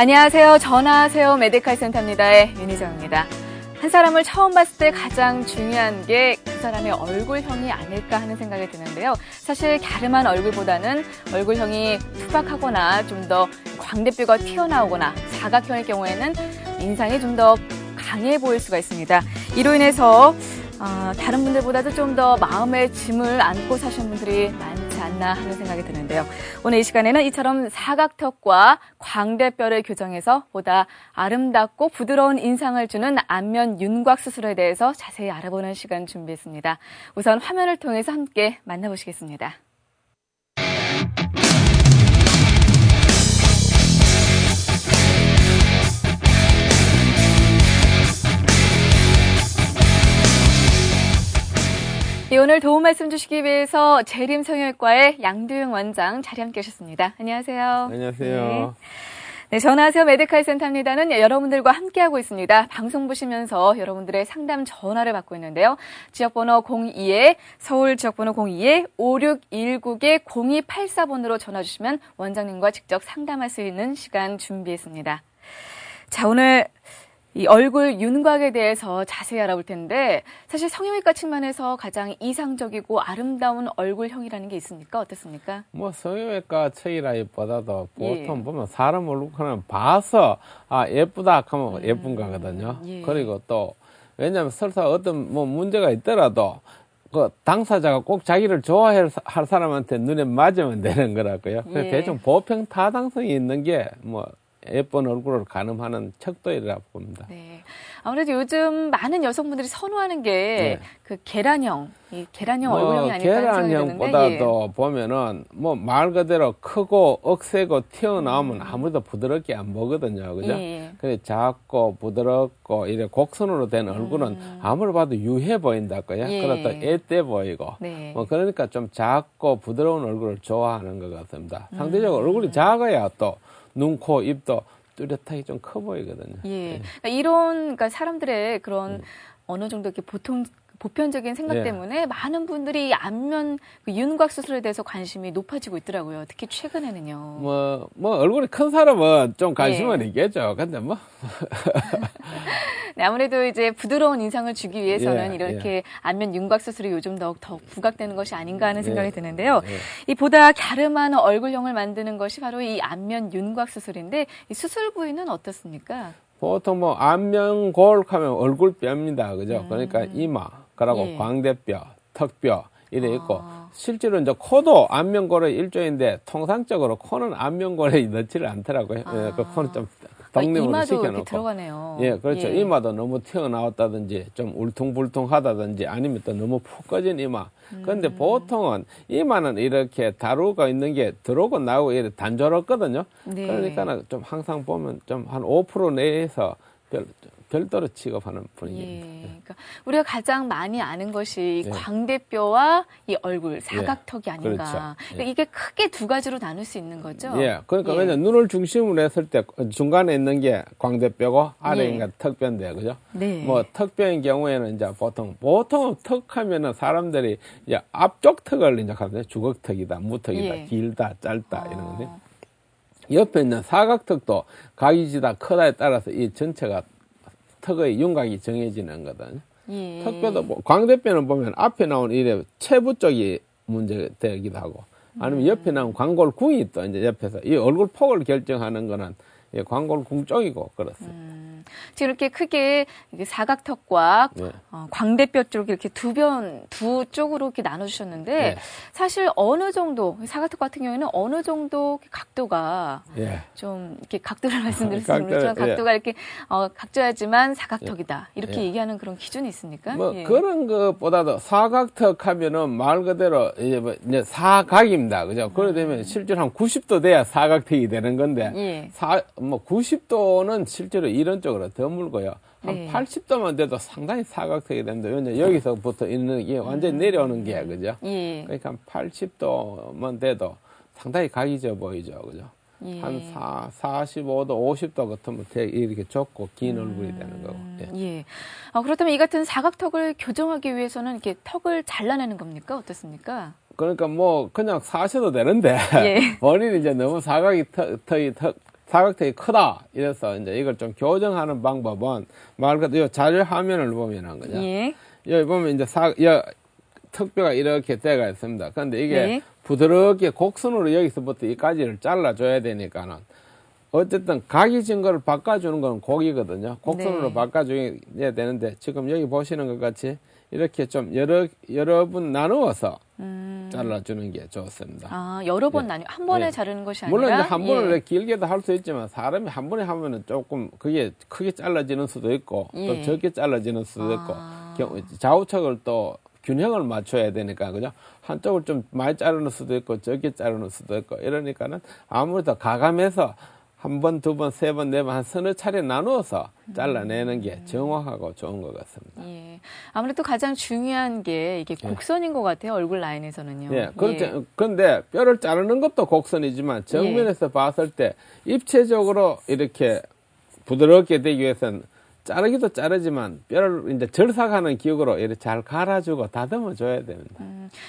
안녕하세요. 전화하세요. 메디칼 센터입니다의 윤희정입니다. 한 사람을 처음 봤을 때 가장 중요한 게 그 사람의 얼굴형이 아닐까 하는 생각이 드는데요. 사실 갸름한 얼굴보다는 얼굴형이 투박하거나 좀 더 광대뼈가 튀어나오거나 사각형일 경우에는 인상이 좀 더 강해 보일 수가 있습니다. 이로 인해서 다른 분들보다도 좀 더 마음의 짐을 안고 사시는 분들이 많지 않나 하는 생각이 드는데요. 오늘 이 시간에는 이처럼 사각턱과 광대뼈를 교정해서 보다 아름답고 부드러운 인상을 주는 안면 윤곽 수술에 대해서 자세히 알아보는 시간 준비했습니다. 우선 화면을 통해서 함께 만나보시겠습니다. 네, 오늘 도움 말씀 주시기 위해서 재림 성형외과의 양두영 원장 자리 함께 하셨습니다. 안녕하세요. 안녕하세요. 네, 전화하세요 메디칼 센터입니다는 여러분들과 함께하고 있습니다. 방송 보시면서 여러분들의 상담 전화를 받고 있는데요. 지역번호 02에 서울 지역번호 02에5619-0284번으로 전화 주시면 원장님과 직접 상담할 수 있는 시간 준비했습니다. 자, 오늘 이 얼굴 윤곽에 대해서 자세히 알아볼 텐데 사실 성형외과 측면에서 가장 이상적이고 아름다운 얼굴형이라는 게 있습니까? 어떻습니까? 뭐 성형외과 측이라기보다도 보통 보면 사람 얼굴은 봐서 예쁘다 하면 예쁜 거거든요. 예. 그리고 또 왜냐하면 설사 어떤 뭐 문제가 있더라도 그 당사자가 꼭 자기를 좋아할 사람한테 눈에 맞으면 되는 거라고요. 그래서 예. 대충 보편 타당성이 있는 게 뭐 예쁜 얼굴을 가늠하는 척도이라고 봅니다. 네. 아무래도 요즘 많은 여성분들이 선호하는 게 그 계란형, 이 계란형 얼굴형이 아닐까 하는 생각이 드는데 계란형보다도 보면은 뭐 말 그대로 크고 억세고 튀어나오면 아무래도 부드럽게 안 보거든요, 그죠? 예. 근데 작고 부드럽고 이래 곡선으로 된 얼굴은 아무리 봐도 유해 보인다고요. 예. 그렇다 애때 보이고. 네. 뭐 그러니까 좀 작고 부드러운 얼굴을 좋아하는 것 같습니다. 상대적으로 얼굴이 작아야 또 눈, 코, 입도 뚜렷하게 좀 커 보이거든요. 예. 그러니까 사람들의 그런 어느 정도 이렇게 보편적인 생각 예. 때문에 많은 분들이 안면 그 윤곽 수술에 대해서 관심이 높아지고 있더라고요. 특히 최근에는요. 뭐 얼굴이 큰 사람은 좀 관심은 예. 있겠죠. 근데 뭐. 네, 아무래도 이제 부드러운 인상을 주기 위해서는 예, 이렇게 안면 윤곽 수술이 요즘 더 부각되는 것이 아닌가 하는 생각이 예, 드는데요. 예. 이 보다 갸름한 얼굴형을 만드는 것이 바로 이 안면 윤곽 수술인데 이 수술 부위는 어떻습니까? 보통 뭐 안면골 하면 얼굴뼈입니다. 그죠? 그러니까 이마, 그리고 예. 광대뼈, 턱뼈 이래 있고 실제로 이제 코도 안면골의 일종인데 통상적으로 코는 안면골에 넣지를 않더라고요. 예, 그 코는 좀 독립으로 이마도 이렇게 시켜놓고. 들어가네요. 예, 그렇죠. 예. 이마도 너무 튀어나왔다든지 좀 울퉁불퉁하다든지 아니면 또 너무 푹 꺼진 이마. 그런데 보통은 이마는 이렇게 다루가 있는 게 들어오고 나오고 이렇게 단조롭거든요. 네. 그러니까 좀 항상 보면 좀 한 5% 내에서 별도로 취급하는 예. 분위기입니다. 그러니까 우리가 가장 많이 아는 것이 이 예. 광대뼈와 이 얼굴, 사각턱이 아닌가. 그렇죠. 그러니까 이게 크게 두 가지로 나눌 수 있는 거죠? 예, 그러니까 예. 왜냐 눈을 중심으로 했을 때 중간에 있는 게 광대뼈고 아래인가 예. 턱뼈인데요, 그죠? 네. 뭐 턱뼈인 경우에는 이제 보통 턱하면은 사람들이 이제 앞쪽 턱을 이제 하거든요. 주걱턱이다, 무턱이다, 예. 길다, 짧다 이런 건데 옆에 있는 사각턱도 각이지다 크다에 따라서 이 전체가 턱의 윤곽이 정해지는 거거든요. 예. 턱뼈도 광대뼈는 보면 앞에 나온 이래 체부 쪽이 문제되기도 하고 아니면 옆에 나온 광골궁이 또 이제 옆에서 이 얼굴 폭을 결정하는 거는 이 광골궁 쪽이고 그렇습니다. 지금 이렇게 크게 이게 사각턱과 예. 광대뼈 쪽 이렇게 두 쪽으로 이렇게 나눠주셨는데 예. 사실 어느 정도 사각턱 같은 경우에는 어느 정도 각도가 예. 좀 이렇게 각도를 말씀드릴 수 있는 각도, 각도가 이렇게 각져야지만 사각턱이다 이렇게 예. 얘기하는 그런 기준이 있습니까? 뭐 예. 그런 것보다도 사각턱 하면은 말 그대로 이제 사각입니다. 그죠? 그래 되면 실제로 한 90도 돼야 사각턱이 되는 건데 예. 90도는 실제로 이런 쪽으로 드물고요. 한 네. 80도만 돼도 상당히 사각턱이 됩니다. 왜냐면 여기서부터 있는 게 완전히 내려오는 게 그죠? 예. 그러니까 한 80도만 돼도 상당히 각이 져 보이죠. 그죠? 예. 한 45도, 50도 같으면 되게 이렇게 좁고 긴 얼굴이 되는 거고. 예. 예. 그렇다면 이 같은 사각턱을 교정하기 위해서는 이렇게 턱을 잘라내는 겁니까? 어떻습니까? 그러니까 뭐 그냥 사셔도 되는데 예. 본인이 이제 너무 사각이 사각턱이 크다. 이래서 이제 이걸 좀 교정하는 방법은 말 그대로 자료 화면을 보면 한 거죠. 예. 여기 보면 이제 턱뼈가 이렇게 돼가 있습니다. 그런데 이게 네. 부드럽게 곡선으로 여기서부터 이까지를 잘라줘야 되니까는 어쨌든 각이 진 거를 바꿔주는 건 곡이거든요. 곡선으로 네. 바꿔줘야 되는데 지금 여기 보시는 것 같이 이렇게 좀 여러 분 나누어서 잘라주는 게 좋습니다. 아, 여러 번 예. 나뉘어 한 번에 예. 자르는 것이 아니라 물론 이제 한 번을 예. 길게도 할 수 있지만 사람이 한 번에 하면은 조금 그게 크게 잘라지는 수도 있고 또 예. 적게 잘라지는 수도 있고 아. 좌우측을 또 균형을 맞춰야 되니까 그죠? 한쪽을 좀 많이 자르는 수도 있고 적게 자르는 수도 있고 이러니까는 아무래도 가감해서 한 번, 두 번, 세 번, 네 번 한 서너 차례 나누어서 잘라내는 게 정확하고 좋은 것 같습니다. 예. 아무래도 가장 중요한 게 이게 곡선인 것 같아요. 얼굴 라인에서는요. 예, 그런데 뼈를 자르는 것도 곡선이지만 정면에서 봤을 때 입체적으로 이렇게 부드럽게 되기 위해서는 자르기도 자르지만 뼈를 이제 절삭하는 기억으로 이렇게 잘 갈아주고 다듬어 줘야 됩니다.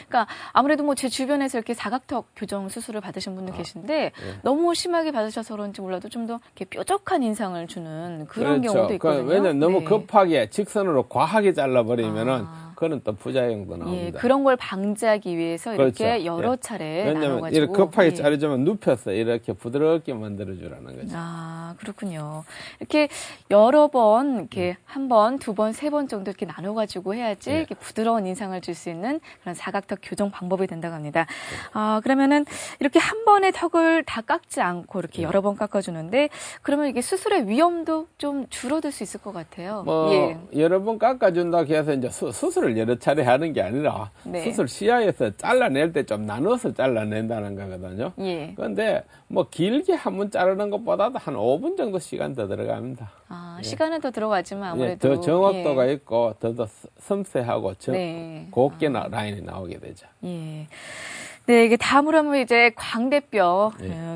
그러니까 아무래도 뭐 제 주변에서 이렇게 사각턱 교정 수술을 받으신 분들 계신데 예. 너무 심하게 받으셔서 그런지 몰라도 좀 더 이렇게 뾰족한 인상을 주는 그런 그렇죠. 경우도 있거든요. 왜냐면 너무 네. 급하게 직선으로 과하게 잘라버리면은 그건 또 부작용도 나옵니다. 예, 그런 걸 방지하기 위해서 이렇게 그렇죠. 여러 예. 차례 왜냐면 나눠가지고 이렇게 급하게 예. 자르지만 눕혀서 이렇게 부드럽게 만들어주라는 거죠. 아, 그렇군요. 이렇게 여러 번, 이렇게 한 번, 두 번, 세 번 정도 이렇게 나눠가지고 해야지 이렇게 부드러운 인상을 줄 수 있는 그런 사각턱 교정 방법이 된다고 합니다. 아, 그러면은 이렇게 한 번에 턱을 다 깎지 않고 이렇게 여러 번 깎아주는데 그러면 이게 수술의 위험도 좀 줄어들 수 있을 것 같아요. 예. 여러 번 깎아준다고 해서 이제 수술을 여러 차례 하는 게 아니라 네. 수술 시야에서 잘라낼 때 좀 나눠서 잘라낸다는 거거든요. 예. 그런데 뭐 길게 한 번 자르는 것보다도 한 5분 정도 시간 더 들어갑니다. 아, 시간은 더 들어가지만 예, 아무래도 더 정확도가 예. 있고 더 섬세하고 네. 곱게 라인이 나오게 되죠. 예. 네, 이게 다음으로 하면 이제 광대뼈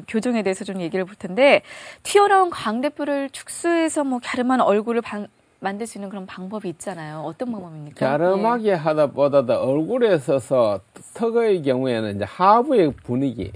교정에 대해서 좀 얘기를 볼 텐데 튀어나온 광대뼈를 축소해서 뭐 갸름한 얼굴을 만들 수 있는 그런 방법이 있잖아요. 어떤 방법입니까? 갸름하게 하다 보다도 얼굴에 서서 턱의 경우에는 이제 하부의 분위기,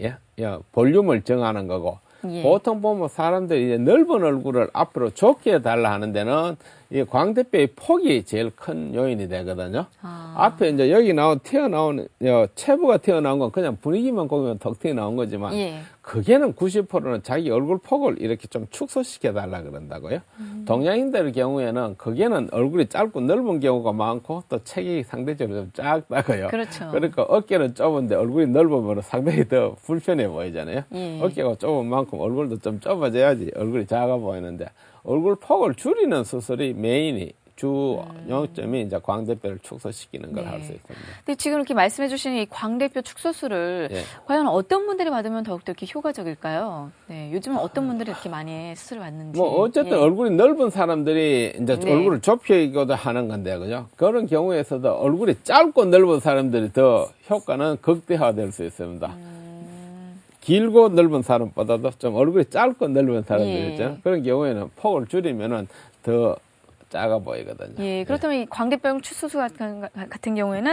볼륨을 정하는 거고 예. 보통 보면 사람들이 이제 넓은 얼굴을 앞으로 좁게 해달라 하는 데는 이 광대뼈의 폭이 제일 큰 요인이 되거든요. 앞에 이제 여기 튀어나온, 체부가 튀어나온 건 그냥 분위기만 보면 턱 튀어나온 거지만, 예. 그게는 90%는 자기 얼굴 폭을 이렇게 좀 축소시켜 달라 그런다고요. 동양인들 경우에는 그게는 얼굴이 짧고 넓은 경우가 많고 또 체격이 상대적으로 좀 작다고요. 그렇죠. 그러니까 어깨는 좁은데 얼굴이 넓으면 상당히 더 불편해 보이잖아요. 예. 어깨가 좁은 만큼 얼굴도 좀 좁아져야지 얼굴이 작아 보이는데 얼굴 폭을 줄이는 수술이 메인이 주 요점이 이제 광대뼈를 축소시키는 걸 할 수 있습니다. 근데 지금 이렇게 말씀해 주신 이 광대뼈 축소술을 예. 과연 어떤 분들이 받으면 더욱더 이렇게 효과적일까요? 네, 요즘은 어떤 분들이 이렇게 많이 수술을 받는지. 뭐 어쨌든 예. 얼굴이 넓은 사람들이 이제 네. 얼굴을 좁히기도 하는 건데 그죠? 그런 경우에서도 얼굴이 짧고 넓은 사람들이 더 효과는 극대화될 수 있습니다. 길고 넓은 사람보다도 좀 얼굴이 짧고 넓은 사람들 예. 있잖아요. 그런 경우에는 폭을 줄이면은 더 작아 보이거든요. 예, 그렇다면 이 광대뼈 축소술 같은 경우에는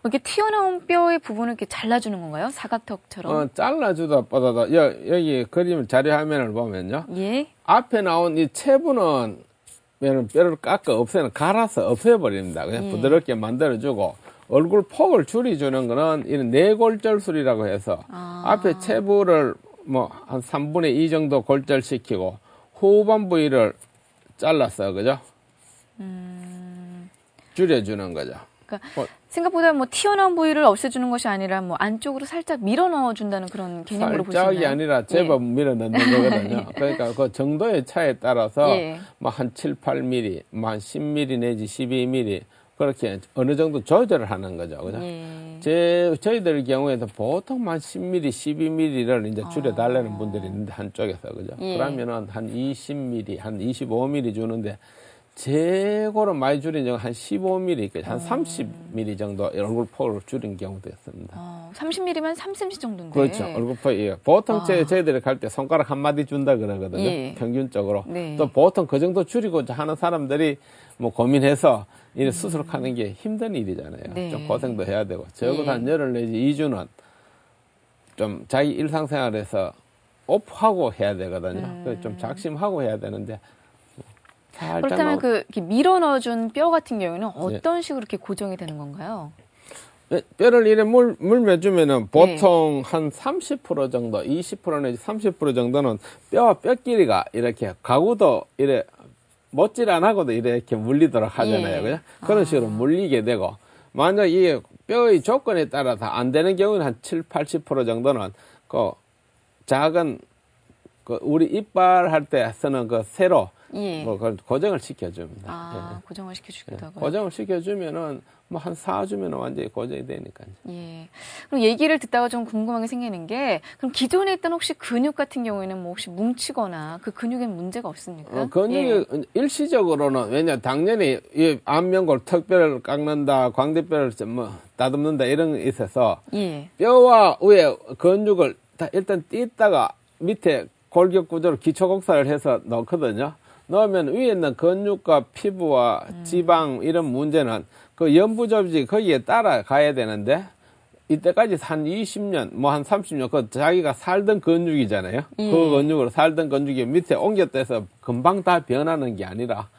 뭐 이렇게 튀어나온 뼈의 부분을 이렇게 잘라주는 건가요? 사각턱처럼? 잘라주다 보다도 여기 그림 자료 화면을 보면요. 예. 앞에 나온 이 체부는 뼈를 깎아 갈아서 없애버립니다. 그냥 부드럽게 만들어주고 얼굴 폭을 줄여주는 거는 이런 내골절술이라고 해서 앞에 체부를 뭐 한 3분의 2 정도 골절시키고 후반 부위를 잘라서 그죠? 줄여주는 거죠. 그러니까 생각보다 뭐 튀어나온 부위를 없애주는 것이 아니라 뭐 안쪽으로 살짝 밀어 넣어준다는 그런 개념으로 보시나요? 살짝이 아니라 제법 예. 밀어 넣는 거거든요. 그러니까 그 정도의 차에 따라서 예. 뭐 한 7, 8mm, 뭐 한 10mm 내지 12mm 그렇게 어느 정도 조절을 하는 거죠. 그죠? 예. 저희들 경우에도 보통 한 10mm, 12mm를 이제 줄여달라는 분들이 있는데 한쪽에서 그죠? 예. 그러면은 한 20mm, 한 25mm 주는데 최고로 많이 줄인 경우 한 15mm, 한 30mm 정도 얼굴 폭을 줄인 경우도 있습니다. 30mm면 3cm 정도인데. 그렇죠. 얼굴 폭, 예. 보통 저희들이 갈 때 손가락 한 마디 준다 그러거든요. 예. 평균적으로. 네. 또 보통 그 정도 줄이고자 하는 사람들이 뭐 고민해서 이 수술하는 게 힘든 일이잖아요. 네. 좀 고생도 해야 되고. 적어도 예. 한 열흘 내지 2주는 좀 자기 일상생활에서 오프하고 해야 되거든요. 그래서 좀 작심하고 해야 되는데 살짝 그렇다면 이렇게 밀어 넣어준 뼈 같은 경우에는 어떤 식으로 이렇게 고정이 되는 건가요? 뼈를 이래 물매주면은 보통 한 30% 정도, 20% 내지 30% 정도는 뼈와 뼈 길이가 이렇게 가구도 이래 못질 안 하고도 이렇게 물리도록 하잖아요. 그죠? 그런 식으로 물리게 되고, 만약 이 뼈의 조건에 따라서 안 되는 경우는 한 7, 80% 정도는 그 작은 우리 이빨 할 때 쓰는 그 세로 뭐 그걸 고정을 시켜줍니다. 고정을 시켜주기도 하고요. 고정을 시켜주면은 뭐 한 4주면 완전히 고정이 되니까요. 예. 그럼 얘기를 듣다가 좀 궁금한 게 생기는 게, 그럼 기존에 있던 혹시 근육 같은 경우에는 뭐 혹시 뭉치거나 그 근육엔 문제가 없습니까? 근육이 일시적으로는 왜냐 당연히 이 안면골 턱뼈를 깎는다, 광대뼈를 뭐 다듬는다 이런 게 있어서 뼈와 위에 근육을 다 일단 띄다가 밑에 골격 구조를 기초 곡살을 해서 넣거든요. 넣으면 위에 있는 근육과 피부와 지방 이런 문제는 그 연부접지 거기에 따라가야 되는데 이때까지 한 20년 뭐 한 30년 그 자기가 살던 근육이잖아요. 그 근육으로 살던 근육이 밑에 옮겼다 금방 다 변하는 게 아니라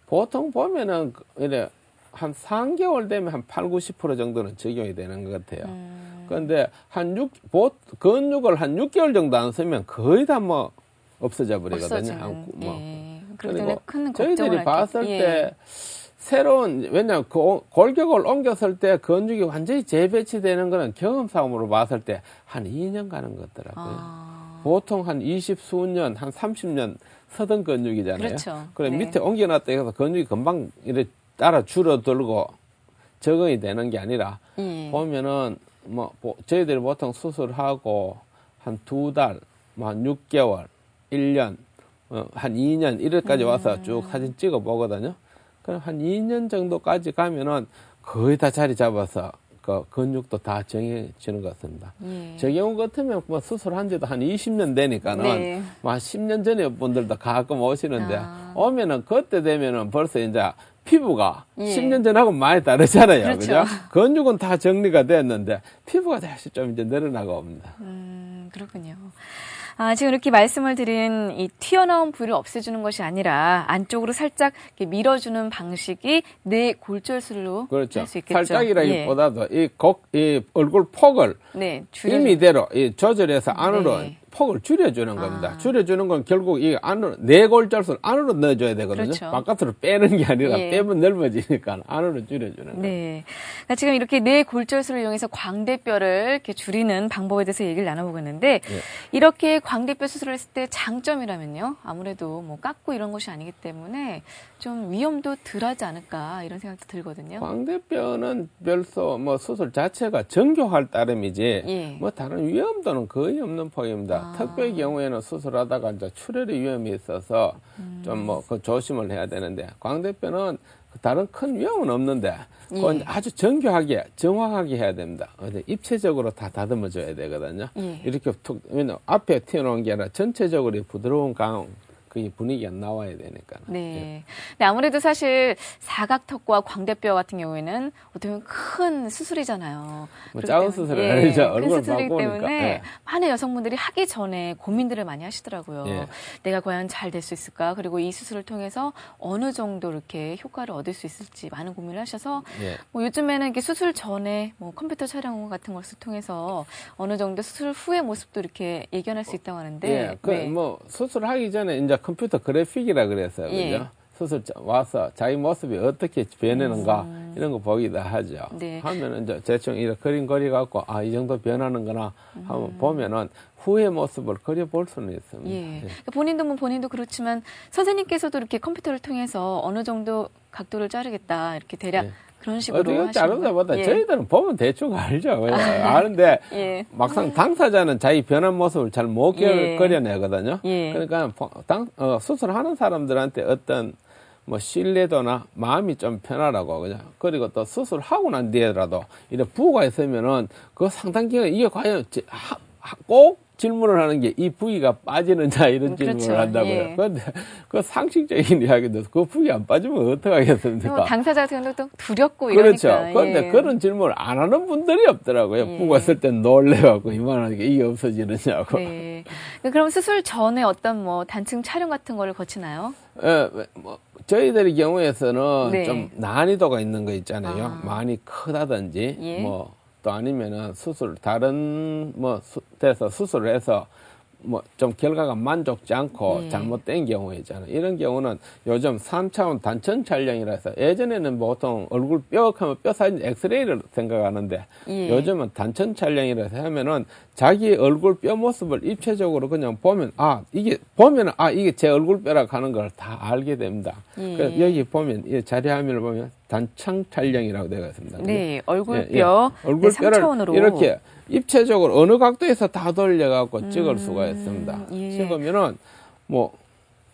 보통 보면은 이래 한 3개월 되면 한 8, 90% 정도는 적용이 되는 것 같아요. 그런데 근육을 한 6개월 정도 안 쓰면 거의 다 뭐 없어져 버리거든요. 그리고 저희들이 봤을 때 새로운, 왜냐면 골격을 옮겼을 때 근육이 완전히 재배치되는 거는 경험상으로 봤을 때 한 2년 가는 것 같더라고요. 보통 한 20수년, 한 30년 서던 근육이잖아요. 그렇죠. 그래 밑에 옮겨놨다 해서 근육이 금방 이렇게 따라 줄어들고 적응이 되는 게 아니라 보면은 뭐 저희들이 보통 수술하고 한 2달, 뭐 한 6개월, 1년, 한 2년 이래까지 와서 쭉 사진 찍어 보거든요. 그럼 한 2년 정도까지 가면은 거의 다 자리 잡아서 그 근육도 다 정해지는 것 같습니다. 저 경우 같으면 뭐 수술한 지도 한 20년 되니까는 뭐 한 10년 전에 분들도 가끔 오시는데 오면은 그때 되면은 벌써 이제 피부가 10년 전하고 많이 다르잖아요. 그렇죠. 그죠? 근육은 다 정리가 됐는데 피부가 다시 좀 이제 늘어나고 옵니다. 그렇군요. 지금 이렇게 말씀을 드린 이 튀어나온 부위를 없애주는 것이 아니라 안쪽으로 살짝 이렇게 밀어주는 방식이 뇌 골절술로 그렇죠. 할 수 있겠죠. 살짝이라기보다도 이 얼굴 폭을 임의대로 조절해서 안으로 폭을 줄여주는 겁니다. 줄여주는 건 결국 이 안으로 뇌골절술 안으로 넣어줘야 되거든요. 그렇죠. 바깥으로 빼는 게 아니라 빼면 넓어지니까 안으로 줄여주는 거예요. 네. 그러니까 지금 이렇게 뇌골절술을 이용해서 광대뼈를 이렇게 줄이는 방법에 대해서 얘기를 나눠보겠는데 이렇게 광대뼈 수술을 했을 때 장점이라면요. 아무래도 뭐 깎고 이런 것이 아니기 때문에 좀 위험도 덜하지 않을까 이런 생각도 들거든요. 광대뼈는 별소 뭐 수술 자체가 정교할 따름이지 뭐 다른 위험도는 거의 없는 폭입니다. 턱뼈의 경우에는 수술하다가 이제 출혈의 위험이 있어서 좀 뭐 그 조심을 해야 되는데 광대뼈는 다른 큰 위험은 없는데 그건 아주 정교하게 정확하게 해야 됩니다. 입체적으로 다 다듬어줘야 되거든요. 이렇게 툭 왜냐면 앞에 튀어나온 게 아니라 전체적으로 부드러운 강 그 분위기가 나와야 되니까. 네. 근데 아무래도 사실 사각턱과 광대뼈 같은 경우에는 어떻게 보면 큰 수술이잖아요. 뭐 작은 수술은 아니죠. 큰 얼굴 수술이기 바꾸니까. 때문에 많은 여성분들이 하기 전에 고민들을 많이 하시더라고요. 내가 과연 잘 될 수 있을까? 그리고 이 수술을 통해서 어느 정도 이렇게 효과를 얻을 수 있을지 많은 고민을 하셔서 뭐 요즘에는 이렇게 수술 전에 뭐 컴퓨터 촬영 같은 것을 통해서 어느 정도 수술 후의 모습도 이렇게 예견할 수 있다고 하는데. 뭐 수술하기 전에 이제 컴퓨터 그래픽이라 그랬어요. 그죠? 수술 와서 자기 모습이 어떻게 변하는가 이런 거 보기도 하죠. 하면은 이제 대충 이렇게 그림 그려갖고 이 정도 변하는구나 한번 보면은 후의 모습을 그려볼 수는 있습니다. 본인도 그렇지만 선생님께서도 이렇게 컴퓨터를 통해서 어느 정도 각도를 자르겠다 이렇게 대략 그런 식으로 어떻게 자른다보다 저희들은 보면 대충 알죠. 아는데 막상 당사자는 자기 변한 모습을 잘 못 그려내거든요. 그러니까 수술하는 사람들한테 어떤 뭐 신뢰도나 마음이 좀 편하라고 그죠. 그리고 또 수술하고 난 뒤에라도 이런 부가 있으면은 그 상당 기간 이게 과연 꼭 질문을 하는 게 이 부위가 빠지느냐 이런 그렇죠. 질문을 한다고요. 예. 그런데 그 상식적인 이야기도 그 부위 안 빠지면 어떡하겠습니까? 당사자 같은 경우는 또 두렵고 그렇죠. 이러니까. 그런데 예. 그런 질문을 안 하는 분들이 없더라고요. 예. 부가 쓸 때 놀래갖고 이만하게 이게 없어지느냐고. 네. 그럼 수술 전에 어떤 뭐 단층 촬영 같은 거를 거치나요? 예, 뭐 저희들의 경우에서는 네. 좀 난이도가 있는 거 있잖아요. 아. 많이 크다든지 예. 뭐 또 아니면은 다른 데서 수술을 해서 뭐 좀 결과가 만족지 않고 예. 잘못된 경우 있잖아요. 이런 경우는 요즘 3차원 단층 촬영이라 해서 예전에는 보통 얼굴 뼈 하면 뼈 사진 엑스레이를 생각하는데 예. 요즘은 단층 촬영이라 해서 하면은 자기 얼굴 뼈 모습을 입체적으로 그냥 보면 이게 제 얼굴 뼈라고 하는 걸 다 알게 됩니다. 예. 그래서 여기 보면 이 자리 화면을 보면 단층 촬영이라고 되어 있습니다. 네, 얼굴뼈 예, 예. 얼굴뼈를 3차원으로 이렇게 입체적으로 어느 각도에서 다 돌려갖고 찍을 수가 있습니다. 예. 찍으면은 뭐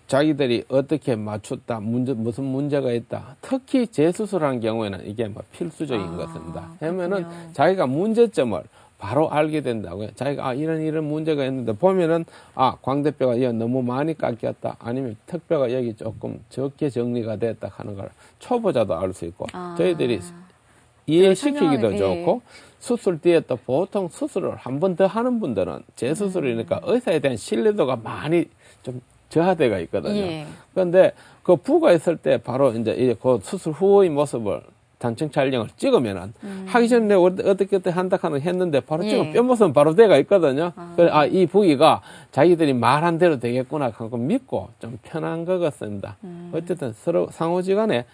자기들이 어떻게 맞췄다, 무슨 문제가 있다. 특히 재수술한 경우에는 이게 뭐 필수적인 것입니다. 하면은 그렇군요. 자기가 문제점을 바로 알게 된다고요. 자기가 이런 문제가 있는데 보면은 광대뼈가 너무 많이 깎였다. 아니면 턱뼈가 여기 조금 적게 정리가 됐다 하는 걸 초보자도 알 수 있고 저희들이 이해시키기도 설명을, 좋고 수술 뒤에 또 보통 수술을 한 번 더 하는 분들은 재수술이니까 의사에 대한 신뢰도가 많이 좀 저하대가 있거든요. 예. 그런데 그 부가 있을 때 바로 이제 그 수술 후의 모습을 단층 촬영을 찍으면은 하기 전에 내가 어떻게 한다 하는 했는데 바로 예. 찍으면 뼈 모습은 바로 돼가 있거든요. 그래서 이 부위가 자기들이 말한 대로 되겠구나 하고 믿고 좀 편한 것 같습니다. 어쨌든 서로 상호지간에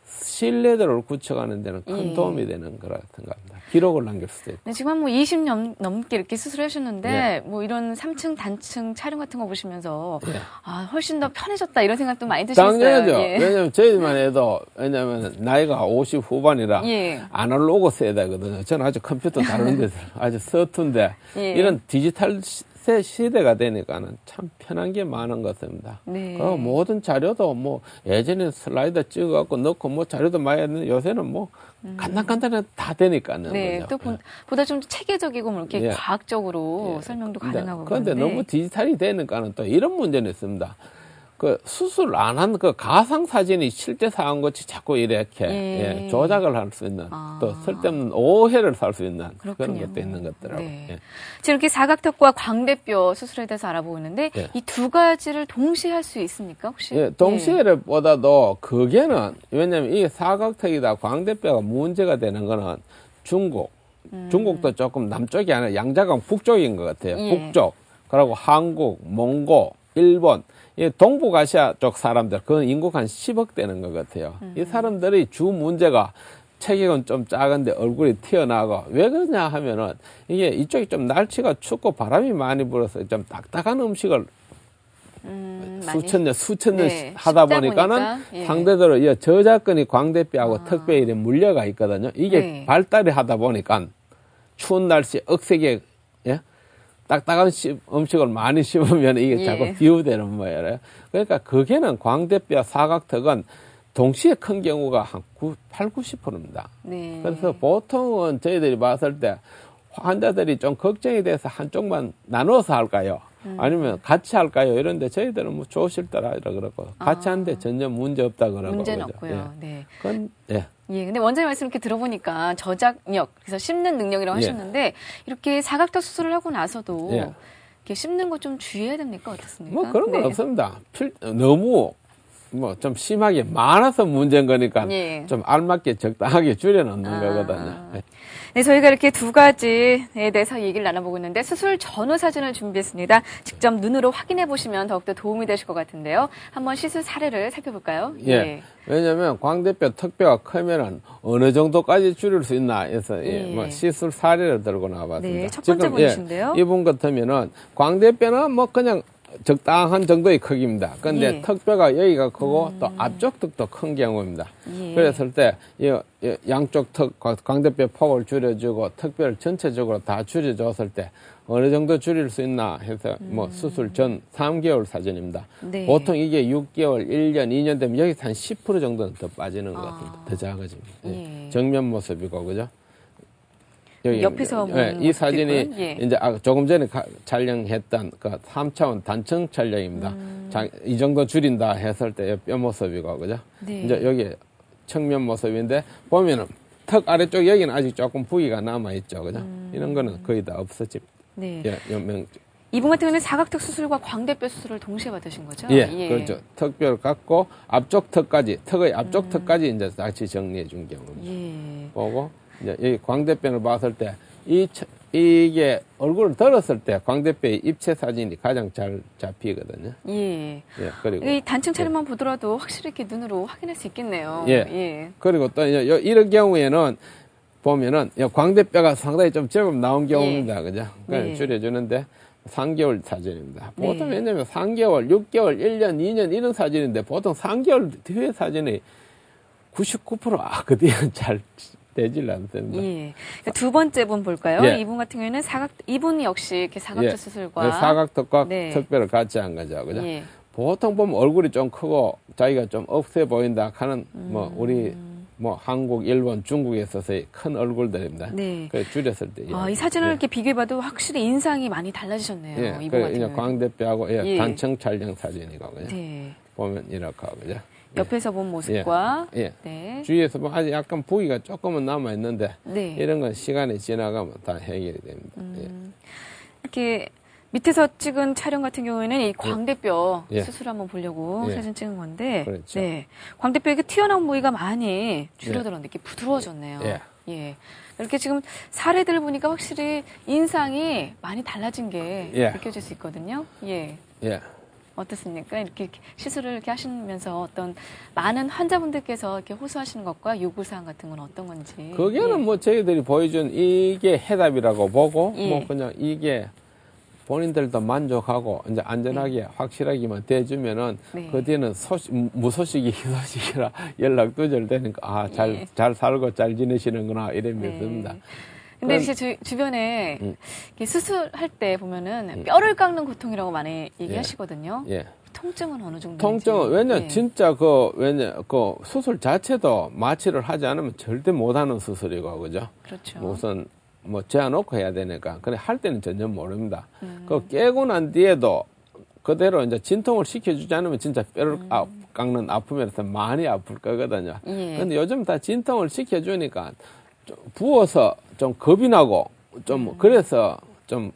신뢰도를 구축하는 데는 큰 예. 도움이 되는 것 같은 겁니다. 기록을 남길 수도 있고. 네, 지금 한 뭐 20년 넘게 이렇게 수술하셨는데 예. 뭐 이런 3층 단층 촬영 같은 거 보시면서 예. 훨씬 더 편해졌다 이런 생각도 많이 드시겠어요. 당연하죠. 예. 왜냐면 저희만 해도 나이가 50 후반이라 예. 아날로그 세대거든요. 저는 아주 컴퓨터 다루는데 아주 서툰데 예. 이런 디지털 시대가 되니까는 참 편한 게 많은 것 같습니다. 네. 그 모든 자료도 뭐 예전에 슬라이드 찍어갖고 넣고 뭐 자료도 많이 했는데 요새는 뭐 간단간단하게 다 되니까요. 네, 그죠? 또 보다 좀 체계적이고 뭐 이렇게 예. 과학적으로 설명도 가능하고 그런데 그런데 너무 디지털이 되니까는 또 이런 문제는 있습니다. 그 수술 안 한 그 가상 사진이 실제 상황 같이 자꾸 이렇게 예. 조작을 할 수 있는 또 쓸데없는 오해를 살 수 있는 그런 그렇군요. 것도 있는 것더라고요. 네. 예. 지금 이렇게 사각턱과 광대뼈 수술에 대해서 알아보고 있는데 예. 이 두 가지를 동시에 할 수 있습니까 혹시? 예, 동시에보다도 그게는 왜냐면 이게 사각턱이다 광대뼈가 문제가 되는 거는 중국도 조금 남쪽이 아니라 양자강 북쪽인 것 같아요. 예. 북쪽 그리고 한국, 몽고, 일본 이 동북아시아 쪽 사람들 그건 인구가 한 10억 되는 것 같아요. 이 사람들이 주 문제가 체격은 좀 작은데 얼굴이 튀어나오고 왜 그러냐 하면은 이게 이쪽이 좀 날씨가 춥고 바람이 많이 불어서 좀 딱딱한 음식을 수천 년 네, 하다 씹다 보니까는 보니까, 예. 상대적으로 이 저작근이 광대뼈하고 턱뼈에 이렇게 물려가 있거든요. 이게 네. 발달이 하다 보니까 추운 날씨 억세게 딱딱한 음식을 많이 씹으면 이게 예. 자꾸 비우되는 모양이에요. 그러니까 그게는 광대뼈 사각턱은 동시에 큰 경우가 한 8, 90%입니다. 네. 그래서 보통은 저희들이 봤을 때 환자들이 좀 걱정이 돼서 한쪽만 나눠서 할까요? 아니면 같이 할까요? 이런데 저희들은 뭐 좋으실 따라 그러고 같이 하는데 전혀 문제 없다 그러고. 문제는 그죠? 없고요. 네. 그건, 예. 예, 근데 원장님 말씀 이렇게 들어보니까 저작력, 그래서 씹는 능력이라고 예. 하셨는데 이렇게 사각턱 수술을 하고 나서도 예. 이렇게 씹는 거 좀 주의해야 됩니까? 어떻습니까? 뭐 그런 건 네. 없습니다. 너무 뭐 좀 심하게 많아서 문제인 거니까 예. 좀 알맞게 적당하게 줄여놓는 거거든요. 예. 네, 저희가 이렇게 두 가지에 대해서 얘기를 나눠보고 있는데 수술 전후 사진을 준비했습니다. 직접 눈으로 확인해 보시면 더욱더 도움이 되실 것 같은데요. 한번 시술 사례를 살펴볼까요? 예. 왜냐면 광대뼈, 턱뼈가 크면은 어느 정도까지 줄일 수 있나 해서 뭐 시술 사례를 들고 나와봤습니다. 네, 첫 번째 분이신데요. 이분 같으면은 광대뼈는 뭐 그냥 적당한 정도의 크기입니다. 그런데 예. 턱뼈가 여기가 크고 또 앞쪽 턱도 큰 경우입니다. 예. 그랬을 때 양쪽 턱 광대뼈 폭을 줄여주고 턱뼈를 전체적으로 다 줄여줬을 때 어느 정도 줄일 수 있나 해서 뭐 수술 전 3개월 사진입니다. 네. 보통 이게 6개월, 1년, 2년 되면 여기서 한 10% 정도는 더 빠지는 것 같습니다. 더 작아집니다. 예. 정면 모습이고 그죠? 여기 옆에서 보는 이 사진이 모습이군. 예. 이제 조금 전에 촬영했던 그 3차원 단층 촬영입니다. 이 정도 줄인다 했을 때 뼈 모습이고, 그죠? 네. 이제 여기 측면 모습인데 보면은 턱 아래쪽 여기는 아직 조금 부위가 남아 있죠, 그죠? 이런 거는 거의 다 없어집니다. 네. 예, 연명. 이분 같은 경우는 사각턱 수술과 광대뼈 수술을 동시에 받으신 거죠? 예, 그렇죠. 턱뼈를 깎고 앞쪽 턱까지, 턱의 앞쪽 턱까지 이제 같이 정리해 준 경우입니다. 예. 보고 이제 여기 광대뼈를 봤을 때 이게 얼굴을 들었을 때 광대뼈의 입체 사진이 가장 잘 잡히거든요. 예. 예, 그리고 이 단층 촬영만 보더라도 확실히 이렇게 눈으로 확인할 수 있겠네요. 예. 그리고 또 이런 경우에는 보면은 광대뼈가 상당히 좀 제법 나온 경우입니다. 그죠? 그러니까 네. 줄여주는데 3개월 사진입니다. 네. 보통 왜냐면 3개월, 6개월, 1년, 2년 이런 사진인데 보통 3개월 뒤에 사진이 99% 그 뒤에는 잘 되질 않습니다. 예. 두 번째 분 볼까요? 예. 이분 같은 경우에는 이분 역시 이렇게 사각턱 수술과 사각턱과 네. 턱뼈를 같이 한 거죠. 그죠? 예. 보통 보면 얼굴이 좀 크고 자기가 좀 억세 보인다 하는 우리 한국, 일본, 중국에 있어서의 큰 얼굴들입니다. 네. 그래서 줄였을 때. 이 사진을 예. 이렇게 비교해봐도 확실히 인상이 많이 달라지셨네요. 예. 이분 그 같은 이제 경우는. 광대뼈하고 예. 단층 촬영 사진이고 그죠? 네. 보면 이렇게 그죠? 옆에서 본 모습과 예. 네. 주위에서 보면 아직 약간 부위가 조금은 남아 있는데 네. 이런 건 시간이 지나가면 다 해결이 됩니다. 예. 이렇게 밑에서 찍은 촬영 같은 경우에는 이 광대뼈 예. 수술 한번 보려고 예. 사진 찍은 건데, 그렇죠. 네. 광대뼈 이렇게 튀어나온 부위가 많이 줄어들었는데 이렇게 부드러워졌네요. 예. 예. 이렇게 지금 사례들을 보니까 확실히 인상이 많이 달라진 게 예. 느껴질 수 있거든요. 예. 예. 어떻습니까? 이렇게 시술을 이렇게 하시면서 어떤 많은 환자분들께서 이렇게 호소하시는 것과 요구사항 같은 건 어떤 건지. 거기에는 예. 뭐 저희들이 보여준 이게 해답이라고 보고 예. 뭐 그냥 이게 본인들도 만족하고 이제 안전하게 확실하게만 돼주면은 네. 그 뒤에는 무소식이 희소식이라 연락 두절되니까 잘 살고 잘 지내시는구나 이러면서입니다. 근데 이제 주변에 이렇게 수술할 때 보면은 뼈를 깎는 고통이라고 많이 얘기하시거든요. 예. 통증은 어느 정도? 통증은 왜냐 진짜 그 수술 자체도 마취를 하지 않으면 절대 못하는 수술이고 그죠? 그렇죠. 우선 뭐 재워놓고 해야 되니까 그래 할 때는 전혀 모릅니다. 그 깨고 난 뒤에도 그대로 이제 진통을 시켜주지 않으면 진짜 뼈를 깎는 아픔이라서 많이 아플 거거든요. 예. 근데 요즘 다 진통을 시켜주니까 좀 부어서 좀 겁이 나고 좀 그래서 좀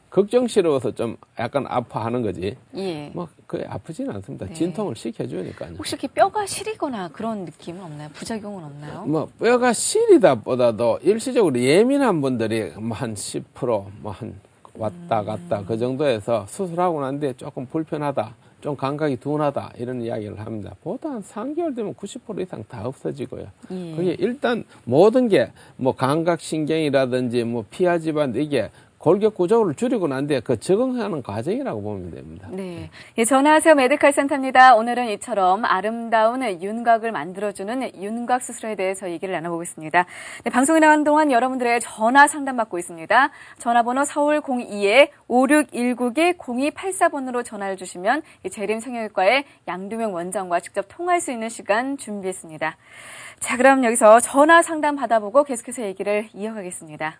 걱정스러워서 좀 약간 아파하는 거지. 예. 뭐 거의 아프지는 않습니다. 네. 진통을 시켜주니까요. 혹시 이렇게 뼈가 시리거나 그런 느낌은 없나요? 부작용은 없나요? 뭐 뼈가 시리다보다도 일시적으로 예민한 분들이 뭐 한 10%, 뭐 한 왔다 갔다 그 정도에서 수술하고 난 뒤에 조금 불편하다, 좀 감각이 둔하다 이런 이야기를 합니다. 보통 한 3개월 되면 90% 이상 다 없어지고요. 예. 그게 일단 모든 게 뭐 감각신경이라든지 뭐 피하 지방 이게 골격 구조를 줄이고 난 뒤에 그 적응하는 과정이라고 보면 됩니다. 네. 예, 전화하세요 메디칼 센터입니다. 오늘은 이처럼 아름다운 윤곽을 만들어주는 윤곽 수술에 대해서 얘기를 나눠보겠습니다. 네, 방송에 나간 동안 여러분들의 전화 상담받고 있습니다. 전화번호 서울 02-5619-0284번으로 전화를 주시면 재림 성형외과의 양두명 원장과 직접 통화할 수 있는 시간 준비했습니다. 자, 그럼 여기서 전화 상담 받아보고 계속해서 얘기를 이어가겠습니다.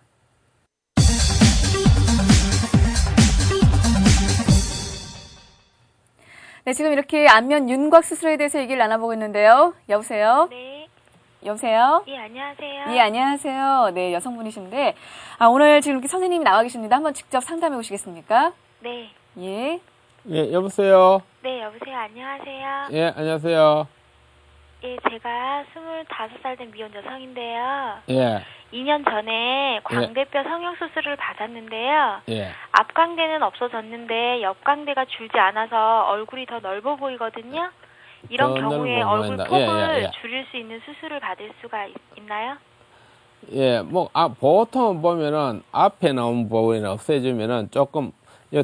네, 지금 이렇게 안면 윤곽 수술에 대해서 얘기를 나눠보고 있는데요. 여보세요? 네. 여보세요? 예, 안녕하세요. 예, 안녕하세요. 네, 여성분이신데, 오늘 지금 이렇게 선생님이 나와 계십니다. 한번 직접 상담해 보시겠습니까? 네. 예. 예, 여보세요? 네, 여보세요. 안녕하세요. 예, 안녕하세요. 예, 제가 25살 된 미혼 여성인데요. 예, 2년 전에 광대뼈 성형수술을 받았는데요. 예. 앞광대는 없어졌는데 옆광대가 줄지 않아서 얼굴이 더 넓어 보이거든요. 이런 더 경우에 넓어 얼굴 보인다. 폭을 예. 줄일 수 있는 수술을 받을 수가 있나요? 예, 뭐, 보통 보면은 앞에 나온 부위는 없애주면은 조금,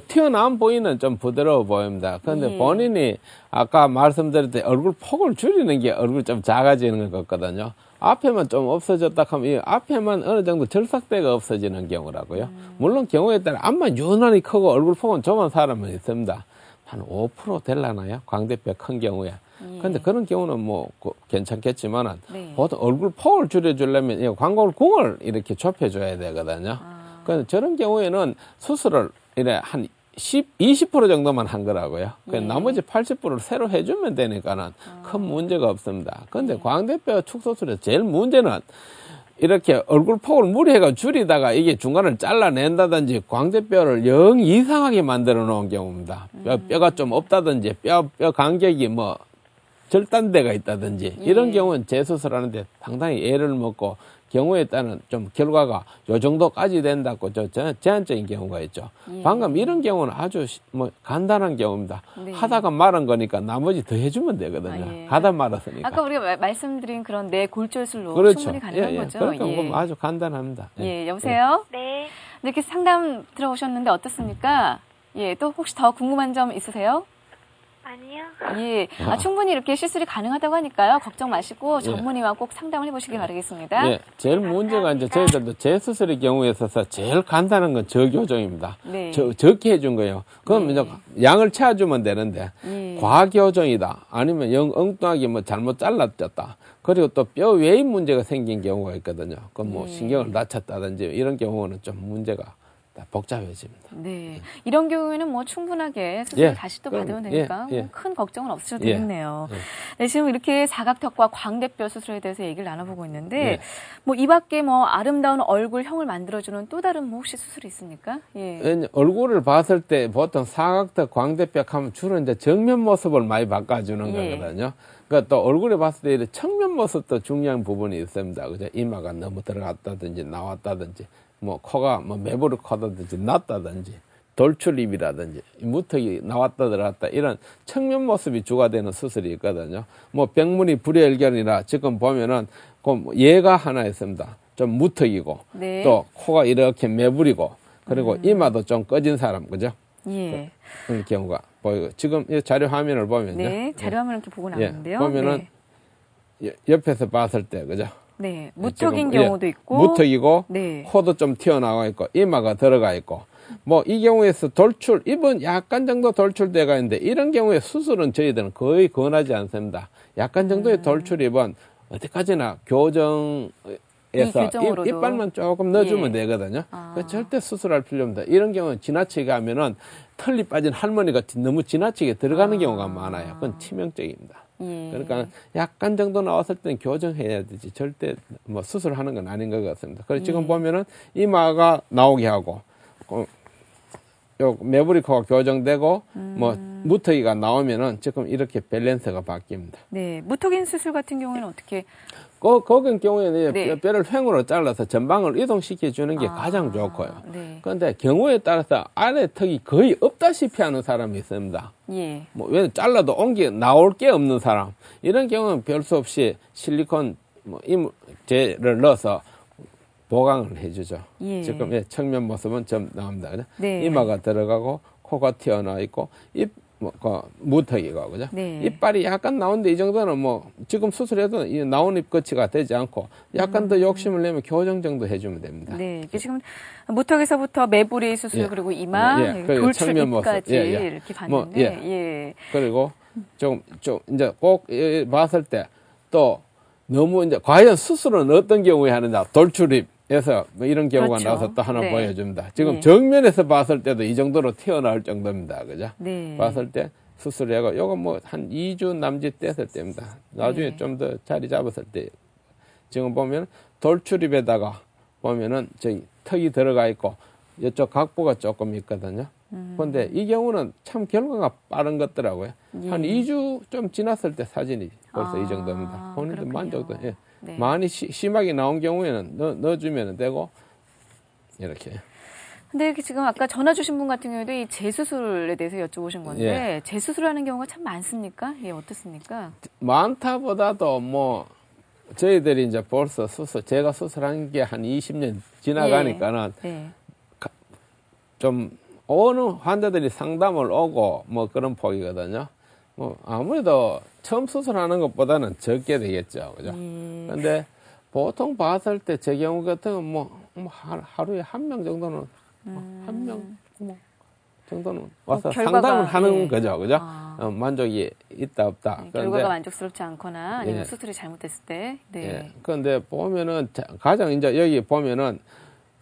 튀어나온 부위는 좀 부드러워 보입니다. 그런데 본인이 아까 말씀드릴 때 얼굴 폭을 줄이는 게 얼굴이 좀 작아지는 것 같거든요. 앞에만 좀 없어졌다 하면 이 앞에만 어느 정도 절삭대가 없어지는 경우라고요. 물론 경우에 따라 앞만 유난히 크고 얼굴 폭은 좁은 사람은 있습니다. 한 5% 될라나요? 광대뼈 큰 경우에. 근데 그런 경우는 뭐 괜찮겠지만은 네. 보통 얼굴 폭을 줄여주려면 이 광골궁을 이렇게 좁혀줘야 되거든요. 그런데 저런 경우에는 수술을 이래 한 20% 정도만 한 거라고요. 나머지 80%를 새로 해주면 되니까는 큰 문제가 없습니다. 그런데 광대뼈 축소술에서 제일 문제는 이렇게 얼굴 폭을 무리해가 줄이다가 이게 중간을 잘라낸다든지 광대뼈를 영 이상하게 만들어 놓은 경우입니다. 뼈가 좀 없다든지 뼈 간격이 뭐 절단대가 있다든지 이런 경우는 재수술하는데 상당히 애를 먹고 경우에 따른 좀 결과가 요 정도까지 된다고 제한적인 경우가 있죠. 방금 이런 경우는 아주 뭐 간단한 경우입니다. 네. 하다가 말은 거니까 나머지 더 해주면 되거든요. 하다 말았으니까. 아까 우리가 말씀드린 그런 뇌 골절술로 그렇죠. 충분히 가능한 거죠. 그러니까 뭐 아주 간단합니다. 여보세요? 네. 이렇게 상담 들어오셨는데 어떻습니까? 또 혹시 더 궁금한 점 있으세요? 아니요. 충분히 이렇게 시술이 가능하다고 하니까요. 걱정 마시고 전문의와 꼭 상담을 해보시기 바라겠습니다. 제일 문제가 이제 저희들도 재수술의 경우에 있어서 제일 간단한 건 저교정입니다. 네. 적게 해준 거예요. 그럼 이제 양을 채워주면 되는데 과교정이다. 아니면 영 엉뚱하게 뭐 잘못 잘랐다. 그리고 또 뼈 외인 문제가 생긴 경우가 있거든요. 그럼 뭐 신경을 다쳤다든지 이런 경우는 좀 문제가 복잡해집니다. 네. 이런 경우에는 뭐 충분하게 수술 다시 또 받으면 되니까 뭐 큰 걱정은 없으셔도 되겠네요. 네, 지금 이렇게 사각턱과 광대뼈 수술에 대해서 얘기를 나눠보고 있는데 뭐 이 밖에 뭐 아름다운 얼굴형을 만들어주는 또 다른 뭐 혹시 수술이 있습니까? 얼굴을 봤을 때 보통 사각턱, 광대뼈 하면 주로 이제 정면 모습을 많이 바꿔주는 거거든요. 그러니까 또 얼굴에 봤을 때 측면 모습도 중요한 부분이 있습니다. 그죠? 이마가 너무 들어갔다든지 나왔다든지. 뭐 코가 뭐 매부리 커다든지 낮다든지 돌출입이라든지 무턱이 나왔다 들어갔다 이런 측면 모습이 주가 되는 수술이 있거든요. 뭐 병문이 불여일견이라 지금 보면은 얘가 하나 있습니다. 좀 무턱이고 또 코가 이렇게 매부리고 그리고 이마도 좀 꺼진 사람 그죠? 그런 경우가 보이고 지금 이 자료 화면을 보면요. 네, 자료 화면을 이렇게 보고 나오는데요. 보면은 옆에서 봤을 때 그죠? 네, 무턱인 경우도 있고 무턱이고 코도 좀 튀어나와 있고 이마가 들어가 있고 뭐 이 경우에서 돌출 입은 약간 정도 돌출돼가 있는데 이런 경우에 수술은 저희들은 거의 권하지 않습니다. 약간 정도의 돌출 입은 어디까지나 교정에서 이빨만 조금 넣어주면 되거든요. 절대 수술할 필요 없습니다. 이런 경우는 지나치게 하면은 털이 빠진 할머니가 너무 지나치게 들어가는 경우가 많아요. 그건 치명적입니다. 그러니까 약간 정도 나왔을 때는 교정해야 되지 절대 뭐 수술하는 건 아닌 것 같습니다. 그래서 지금 보면은 이마가 나오게 하고 요 매부리 코가 교정되고 뭐 무턱이가 나오면은 지금 이렇게 밸런스가 바뀝니다. 네, 무턱인 수술 같은 경우에는 어떻게? 거긴 경우에는 뼈를 횡으로 잘라서 전방을 이동시켜 주는 게 가장 좋고요. 그런데 경우에 따라서 아래 턱이 거의 없다시피 하는 사람이 있습니다. 뭐 왜 잘라도 나올 게 없는 사람 이런 경우는 별 수 없이 실리콘 뭐 이물제를 넣어서 보강을 해주죠. 지금 측면 모습은 좀 나옵니다. 그죠? 이마가 들어가고 코가 튀어나와 있고 무턱이고 그죠? 이빨이 약간 나오는데 이 정도는 뭐 지금 수술해도 나온 입 거치가 되지 않고 약간 더 욕심을 내면 교정 정도 해주면 됩니다. 지금 무턱에서부터 매부리 수술 그리고 이마, 돌출 입까지 이렇게 봤는데 그리고 좀 이제 꼭 봤을 때 또 너무 이제 과연 수술은 어떤 경우에 하느냐 돌출입에서 뭐 이런 경우가 나와서 또 하나 보여줍니다. 지금 정면에서 봤을 때도 이 정도로 튀어나올 정도입니다. 그죠? 봤을 때 수술하고 요거 뭐 한 2주 남짓 됐을 때입니다. 나중에 좀 더 자리 잡았을 때 지금 보면 돌출입에다가 보면은 저기 턱이 들어가 있고 이쪽 각부가 조금 있거든요. 그런데 이 경우는 참 결과가 빠른 것 같더라고요. 한 2주 좀 지났을 때 사진이 벌써 이 정도입니다. 본인도 만족도 많이 심하게 나온 경우에는 넣어주면 되고 이렇게. 근데 이렇게 지금 아까 전화 주신 분 같은 경우에도 이 재수술에 대해서 여쭤보신 건데 재수술하는 경우가 참 많습니까? 어떻습니까? 많다보다도 뭐 저희들이 이제 벌써 제가 수술한 게 한 20년 지나가니까는 좀 어느 환자들이 상담을 오고 뭐 그런 폭이거든요. 뭐 아무래도 처음 수술하는 것보다는 적게 되겠죠, 그죠? 근데 보통 봤을 때 제 경우 같은 경우 뭐 하루에 한 명 정도는 한 명 정도는 와서 상담을 하는 거죠, 그죠? 만족이 있다 없다. 네, 결과가 만족스럽지 않거나 아니면 예. 수술이 잘못됐을 때. 네. 예. 그런데 보면은 가장 이제 여기 보면은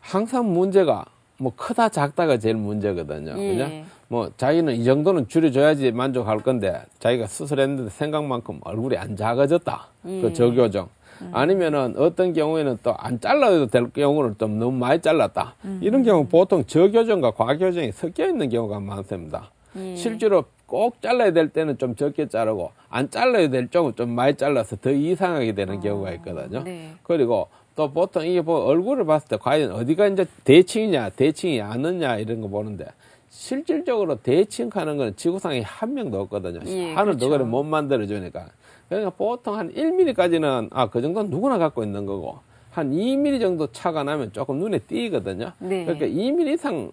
항상 문제가 뭐 크다 작다가 제일 문제거든요. 예. 그죠? 뭐 자기는 이 정도는 줄여줘야지 만족할 건데 자기가 수술했는데 생각만큼 얼굴이 안 작아졌다. 그 저교정. 아니면은 어떤 경우에는 또 안 잘라도 될 경우를 좀 너무 많이 잘랐다. 이런 경우 보통 저교정과 과교정이 섞여 있는 경우가 많습니다. 예. 실제로 꼭 잘라야 될 때는 좀 적게 자르고 안 잘라야 될 쪽은 좀 많이 잘라서 더 이상하게 되는 경우가 있거든요. 네. 그리고 또 보통 이게 뭐 얼굴을 봤을 때 과연 어디가 이제 대칭이냐 대칭이 않느냐 이런 거 보는데 실질적으로 대칭하는 건 지구상에 한 명도 없거든요. 예, 하늘 그렇죠. 너그를 못 만들어주니까. 그러니까 보통 한 1mm까지는 그 정도는 누구나 갖고 있는 거고 한 2mm 정도 차가 나면 조금 눈에 띄거든요. 네. 그러니까 2mm 이상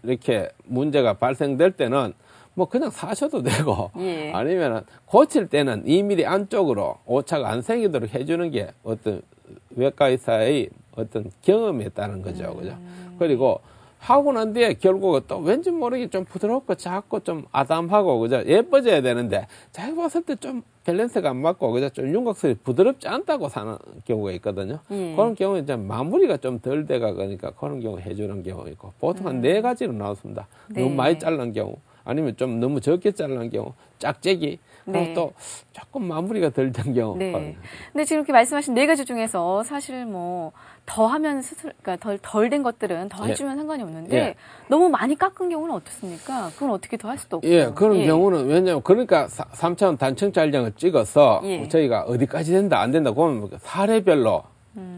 이렇게 문제가 발생될 때는 뭐 그냥 사셔도 되고 예. 아니면 고칠 때는 2mm 안쪽으로 오차가 안 생기도록 해주는 게 어떤 외과 의사의 어떤 경험에 따른 거죠. 그죠? 그리고 하고 난 뒤에 결국은 또 왠지 모르게 좀 부드럽고 작고 좀 아담하고 그죠? 예뻐져야 되는데 자기 봤을 때 좀 밸런스가 안 맞고 그죠? 좀 윤곽선이 부드럽지 않다고 사는 경우가 있거든요. 예. 그런 경우에 이제 마무리가 좀 덜 돼가 그러니까 그런 경우 해주는 경우 있고 보통 한 4가지로 나왔습니다. 네. 너무 많이 자른 경우 아니면 좀 너무 적게 자른 경우 짝재기 그리고 네. 또 조금 마무리가 덜 된 경우 네. 근데 지금 이렇게 말씀하신 4가지 중에서 사실 뭐 더 하면 그러니까 덜 된 것들은 더 예. 해주면 상관이 없는데 예. 너무 많이 깎은 경우는 어떻습니까? 그건 어떻게 더 할 수도 없고. 예, 그런 경우는 왜냐면 그러니까 3차원 단층 촬영을 찍어서 예. 저희가 어디까지 된다 안 된다 그러면 사례별로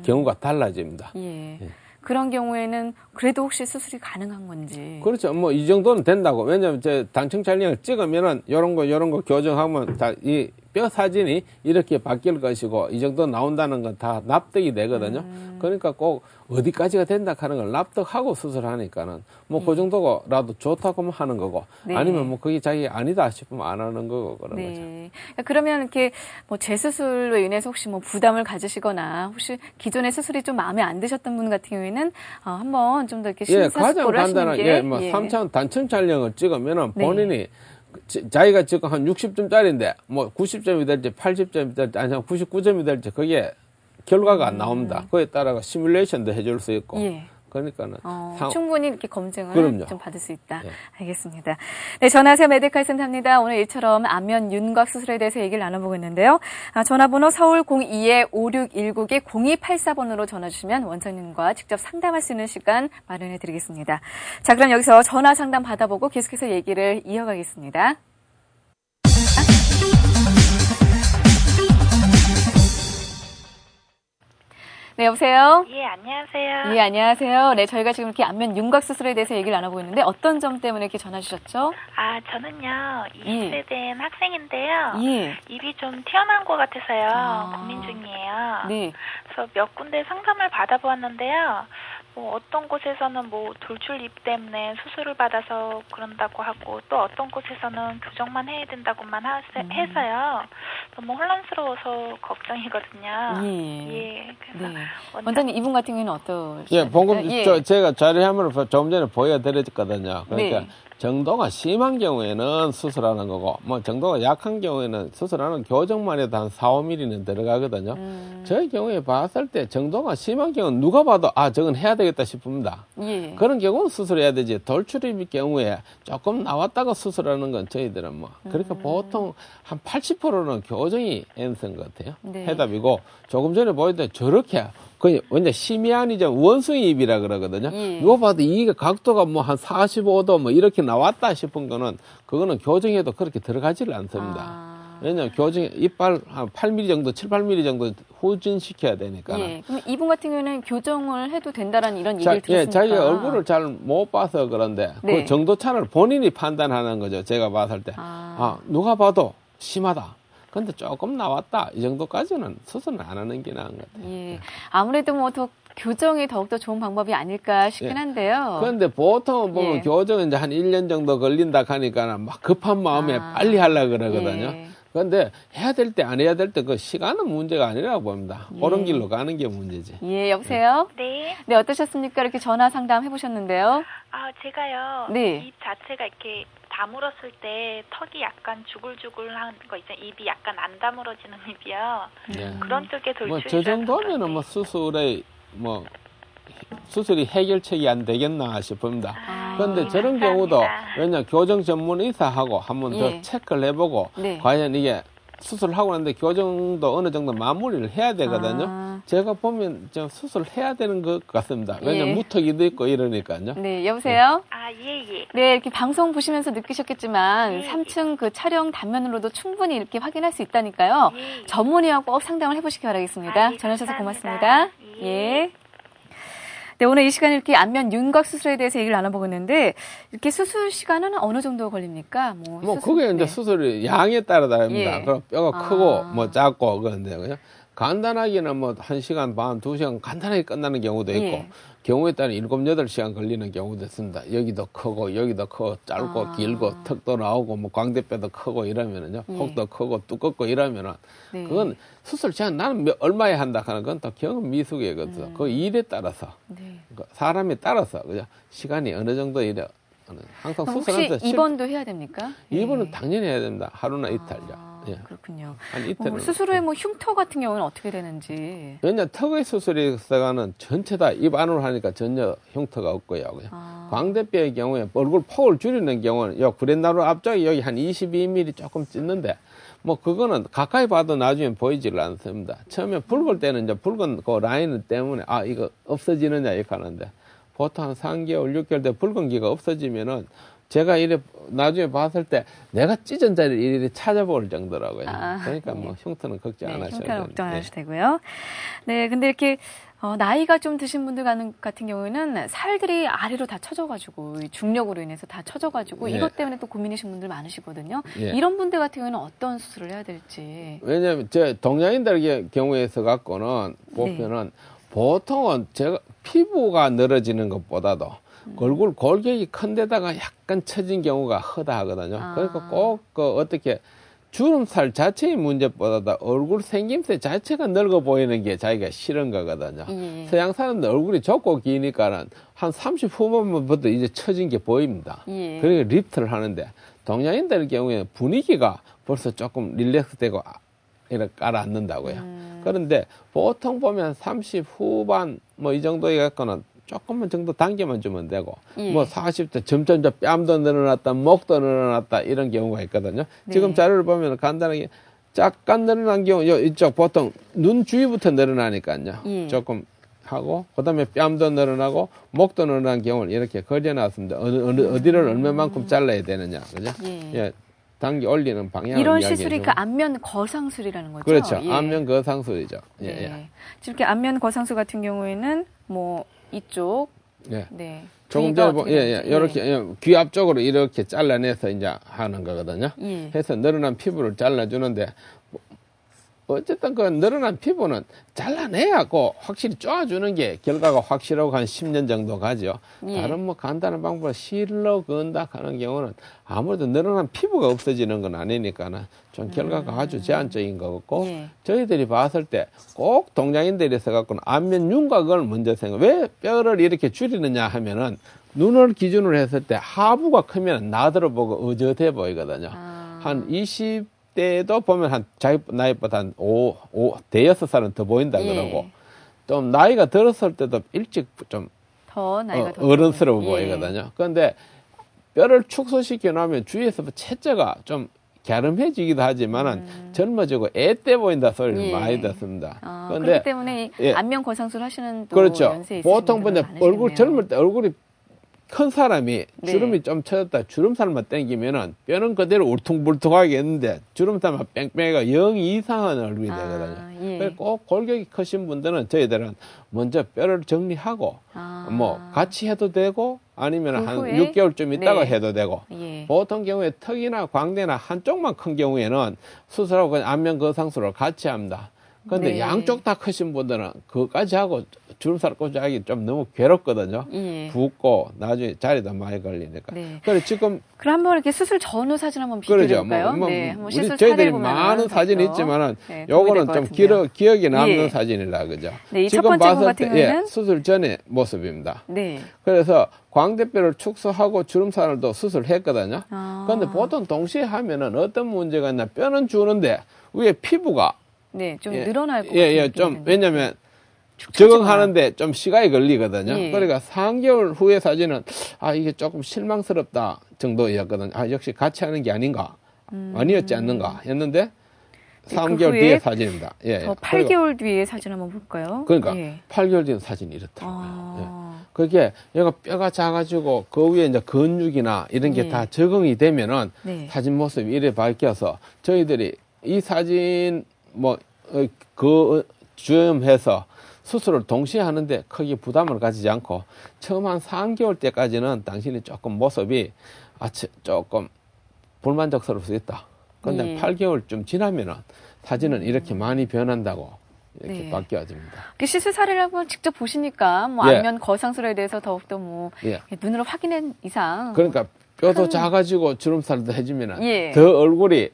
경우가 달라집니다. 예. 그런 경우에는 그래도 혹시 수술이 가능한 건지. 그렇죠. 뭐 이 정도는 된다고. 왜냐면 제 단층 촬영을 찍으면은 요런 거 교정하면 다 이 뼈 사진이 이렇게 바뀔 것이고 이 정도 나온다는 건 다 납득이 되거든요. 그러니까 꼭 어디까지가 된다 하는 걸 납득하고 수술하니까는 뭐 그 정도라도 좋다고 하는 거고 네. 아니면 뭐 그게 자기 아니다 싶으면 안 하는 거고 그런 거죠. 네. 그러면 이렇게 뭐 재수술로 인해서 혹시 뭐 부담을 가지시거나 혹시 기존의 수술이 좀 마음에 안 드셨던 분 같은 경우에는 한번 좀 더 이렇게 예, 가장 심사숙고를 하시는 간단한, 게 예, 뭐, 3차원 단층 촬영을 찍으면은 네. 본인이 자기가 지금 한 60점짜리인데, 뭐, 90점이 될지, 80점이 될지, 아니면 99점이 될지, 그게 결과가 안 나옵니다. 그에 따라서 시뮬레이션도 해줄 수 있고. 예. 그러니까는. 충분히 이렇게 검증을 그럼요. 좀 받을 수 있다. 예. 알겠습니다. 네, 전화하세요 메디칼 센터입니다. 오늘 이처럼 안면 윤곽 수술에 대해서 얘기를 나눠보고 있는데요. 전화번호 서울 02-5619-0284번으로 전화 주시면 원장님과 직접 상담할 수 있는 시간 마련해 드리겠습니다. 자, 그럼 여기서 전화 상담 받아보고 계속해서 얘기를 이어가겠습니다. 네, 여보세요? 예, 안녕하세요. 예, 안녕하세요. 네, 저희가 지금 이렇게 안면 윤곽 수술에 대해서 얘기를 나눠보고 있는데 어떤 점 때문에 이렇게 전화 주셨죠? 저는요, 20세 된 학생인데요. 예. 입이 좀 튀어나온 것 같아서요. 아. 고민 중이에요. 네. 그래서 몇 군데 상담을 받아보았는데요. 뭐 어떤 곳에서는 뭐 돌출 입 때문에 수술을 받아서 그런다고 하고 또 어떤 곳에서는 교정만 해야 된다고만 해서요. 너무 혼란스러워서 걱정이거든요. 예. 그래서 네. 원장님 이분 같은 경우는 어떠세요? 예, 방금 예. 제가 자료 화면을 조금 전에 보여드렸거든요. 그러니까 네. 정도가 심한 경우에는 수술하는 거고, 뭐 정도가 약한 경우에는 수술하는 교정만 해도 한 4, 5mm는 들어가거든요. 저희 경우에 봤을 때 정도가 심한 경우는 누가 봐도 저건 해야 되겠다 싶습니다. 예. 그런 경우는 수술해야 되지. 돌출입 경우에 조금 나왔다가 수술하는 건 저희들은 뭐 그러니까 보통 한 80%는 교정이 N선 것 같아요. 네. 해답이고 조금 전에 보였던 저렇게 그 완전 심야니죠. 원숭이 입이라 그러거든요. 예. 누가 봐도 이게 각도가 뭐 한 45도 뭐 이렇게 나왔다 싶은 거는 그거는 교정해도 그렇게 들어가지를 않습니다. 왜냐면 교정 이빨 한 8mm 정도, 7, 8mm 정도 후진시켜야 되니까. 예. 그럼 이분 같은 경우는 교정을 해도 된다라는 이런 얘기를 들었으니까. 예, 자기 얼굴을 잘 못 봐서 그런데 네. 그 정도 차를 본인이 판단하는 거죠. 제가 봤을 때. 누가 봐도 심하다. 근데 조금 나왔다. 이 정도까지는 수술은 안 하는 게 나은 것 같아요. 예. 아무래도 뭐 더 교정이 더욱더 좋은 방법이 아닐까 싶긴 한데요. 그런데 보통 보면 예. 교정은 이제 한 1년 정도 걸린다 하니까 막 급한 마음에 빨리 하려고 그러거든요. 예. 그런데 해야 될 때 안 해야 될 때 그 시간은 문제가 아니라고 봅니다. 옳은 길로 가는 게 문제지. 예, 여보세요? 네. 네, 어떠셨습니까? 이렇게 전화 상담 해보셨는데요. 제가요. 네. 입 자체가 이렇게 다물었을 때 턱이 약간 주글주글한 거 있죠. 입이 약간 안 다물어지는 입이요. 네. 그런 쪽에 뭐 돌출이 저 정도면은 뭐 수술이 해결책이 안 되겠나 싶습니다. 그런데 저런 경우도 왜냐 교정 전문 의사하고 한번 더 예. 체크를 해보고 네. 과연 이게 수술하고 나는데 교정도 어느 정도 마무리를 해야 되거든요. 아. 제가 보면 좀 수술해야 되는 것 같습니다. 왜냐 예. 무턱이도 있고 이러니까요. 네, 여보세요? 아, 예. 네, 이렇게 방송 보시면서 느끼셨겠지만 예. 3층 그 촬영 단면으로도 충분히 이렇게 확인할 수 있다니까요. 예. 전문의와 꼭 상담을 해보시기 바라겠습니다. 아, 예, 전화 주셔서 감사합니다. 고맙습니다. 예. 네, 오늘 이 시간 이렇게 안면 윤곽 수술에 대해서 얘기를 나눠보고 있는데 이렇게 수술 시간은 어느 정도 걸립니까? 그게 이제 네. 수술이 양에 따라 다릅니다. 예. 그럼 뼈가 아. 크고 뭐 작고 그런데 그죠? 간단하게는 뭐 1시간 반, 2시간 간단하게 끝나는 경우도 있고 예. 경우에 따라 7, 8시간 걸리는 경우도 있습니다. 여기도 크고 여기도 크고 짧고 아. 길고 턱도 나오고 뭐 광대뼈도 크고 이러면은요. 예. 혹도 크고 두껍고 이러면은 네. 그건 수술 시간 나는 얼마에 한다 하는 건 또 경험 미숙이거든요. 그 일에 따라서 네. 그 사람에 따라서 그죠? 시간이 어느 정도 이래 항상 그럼 혹시 수술할 때 입원도 해야 됩니까? 입원은 예. 당연히 해야 됩니다. 하루나 이틀요. 아, 예. 그렇군요. 한 이틀은. 수술 후에 흉터 같은 경우는 어떻게 되는지. 왜냐 턱의 수술이 있어가는 전체 다 입 안으로 하니까 전혀 흉터가 없고요. 그냥. 아. 광대뼈의 경우에 얼굴 폭을 줄이는 경우는 요 구렛나루 앞쪽에 여기 한 22mm 조금 찢는데 뭐 그거는 가까이 봐도 나중에 보이지를 않습니다. 처음에 붉을 때는 이제 붉은 그 라인 때문에 아 이거 없어지느냐 이렇게 하는데 보통 한 3개월, 6개월 때 붉은 기가 없어지면은 제가 이래 나중에 봤을 때 내가 찢은 자리를 이래 찾아볼 정도라고요. 아, 그러니까 예. 뭐 흉터는 걱정 안 네, 하셔도 흉터는 됩니다. 걱정 안 예. 하셔도 되고요. 네, 근데 이렇게 나이가 좀 드신 분들 같은 경우에는 살들이 아래로 다 처져가지고 이 중력으로 인해서 다 처져가지고 예. 이것 때문에 또 고민이신 분들 많으시거든요. 예. 이런 분들 같은 경우에는 어떤 수술을 해야 될지. 왜냐하면 제 동양인들 경우에서 갖고는 보면은 보통은 제가 피부가 늘어지는 것보다도 얼굴 골격이 큰 데다가 약간 처진 경우가 허다하거든요. 아. 그러니까 꼭 어떻게 주름살 자체의 문제보다도 얼굴 생김새 자체가 늙어 보이는 게 자기가 싫은 거거든요. 예. 서양 사람들 얼굴이 좁고 기니까는 한 30 후반부터 이제 처진 게 보입니다. 예. 그러니까 리프트를 하는데 동양인들 경우에는 분위기가 벌써 조금 릴렉스되고 이렇게 깔아앉는다고요. 그런데 보통 보면 30 후반 뭐 이 정도에 갖고는 조금만 정도 당겨만 주면 되고 예. 뭐 40대 점점 뺨도 늘어났다 목도 늘어났다 이런 경우가 있거든요. 네. 지금 자료를 보면 간단하게 약간 늘어난 경우 이쪽 보통 눈 주위부터 늘어나니까요. 예. 조금 하고 그다음에 뺨도 늘어나고 목도 늘어난 경우는 이렇게 그려놨습니다. 어디를 얼마만큼 잘라야 되느냐, 그죠? 예. 당겨 올리는 방향을 이런 이야기해 시술이 주고. 그 안면 거상술이라는 거죠. 그렇죠. 예. 안면 거상술이죠. 예, 네. 예. 지금 이렇게 안면 거상술 같은 경우에는 뭐 이쪽, 예. 네. 조금 부위가 전에 어떻게 되는지. 이렇게 귀 앞쪽으로 이렇게 잘라내서 이제 하는 거거든요. 예. 해서 늘어난 피부를 잘라주는데 어쨌든 그 늘어난 피부는 잘라내야 확실히 쪼아주는 게 결과가 확실하고 한 10년 정도 가죠. 예. 다른 뭐 간단한 방법으로 실러 건다 하는 경우는 아무래도 늘어난 피부가 없어지는 건 아니니까는 좀 결과가 아주 제한적인 거 같고 예. 저희들이 봤을 때 꼭 동양인들이 있어갖고는 안면 윤곽을 먼저 왜 뼈를 이렇게 줄이느냐 하면은 눈을 기준으로 했을 때 하부가 크면 나들어 보고 어젓해 보이거든요. 한 20대도 보면 한 자기 나이보다 한 대여섯 살은 더 보인다 예. 그러고 좀 나이가 들었을 때도 일찍 좀 더 나이가 더 어른스러워 들면. 예. 보이거든요. 그런데 뼈를 축소시켜 놓으면 주위에서 체자가 좀 갸름해지기도 하지만은 젊어지고 애 때 보인다 소리를 예. 많이 듣습니다. 그렇기 때문에 예. 안면 거상술 하시는 또 그렇죠. 연세 있으신 보통 분들은 보면 얼굴 많으시겠네요. 젊을 때 얼굴이 큰 사람이 네. 주름이 좀 쳐졌다 주름살만 땡기면은 뼈는 그대로 울퉁불퉁하게 있는데 주름살만 뺑뺑이가 0 이상한 얼굴이 되거든요. 예. 그래서 꼭 골격이 크신 분들은 저희들은 먼저 뼈를 정리하고 뭐 같이 해도 되고 아니면 그 한 후에? 6개월쯤 있다가 네. 해도 되고 예. 보통 경우에 턱이나 광대나 한쪽만 큰 경우에는 수술하고 그냥 안면 거상술을 같이 합니다. 근데 네. 양쪽 다 크신 분들은 그것까지 하고 주름살 꽂아기 좀 너무 괴롭거든요. 예. 붓고 나중에 자리도 많이 걸리니까. 네. 그래 지금 그럼 한번 이렇게 수술 전후 사진 한번 비교해 그러죠. 볼까요? 뭐, 네, 한번 우리 시술 저희들이 사례를 보면은 많은 사진이 더욱더, 있지만은 네, 도움이 요거는 될것 좀 같은데요. 기억에 남는 예. 사진이라 그죠. 네, 이첫 지금 번째 분 봤을 같은 때 경우에는 수술 전의 모습입니다. 네. 그래서 광대뼈를 축소하고 주름살도 수술했거든요. 아. 그런데 보통 동시에 하면은 어떤 문제가 있냐, 뼈는 주는데 위에 피부가 네, 좀 예, 늘어날 것 같은 좀 느낌이 드는데. 왜냐면 축 적응하는데 좀 시간이 걸리거든요. 예. 그러니까 3개월 후의 사진은 이게 조금 실망스럽다 정도였거든요. 역시 같이 하는 게 아닌가, 아니었지 않는가 했는데 3개월 후에 뒤의 사진입니다. 예. 더 그리고 8개월 뒤에 사진 한번 볼까요? 그러니까 예. 8개월 뒤는 사진이 이렇더라고요. 예. 아. 그게 얘가 뼈가 작아지고 그 위에 이제 근육이나 이런 게 예. 다 적응이 되면은 네. 사진 모습이 이래 바뀌어서 저희들이 이 사진 주염해서 수술을 동시에 하는데 크게 부담을 가지지 않고 처음 한 3개월 때까지는 당신이 조금 모습이 조금 불만족스러울 수 있다. 근데 예. 8개월쯤 지나면은 사진은 이렇게 많이 변한다고 이렇게 네. 바뀌어집니다. 그 시술 사례를 한번 직접 보시니까 뭐 예. 안면 거상술에 대해서 더욱더 뭐 예. 눈으로 확인한 이상 그러니까 뼈도 작아지고 주름살도 해지면은 예. 더 얼굴이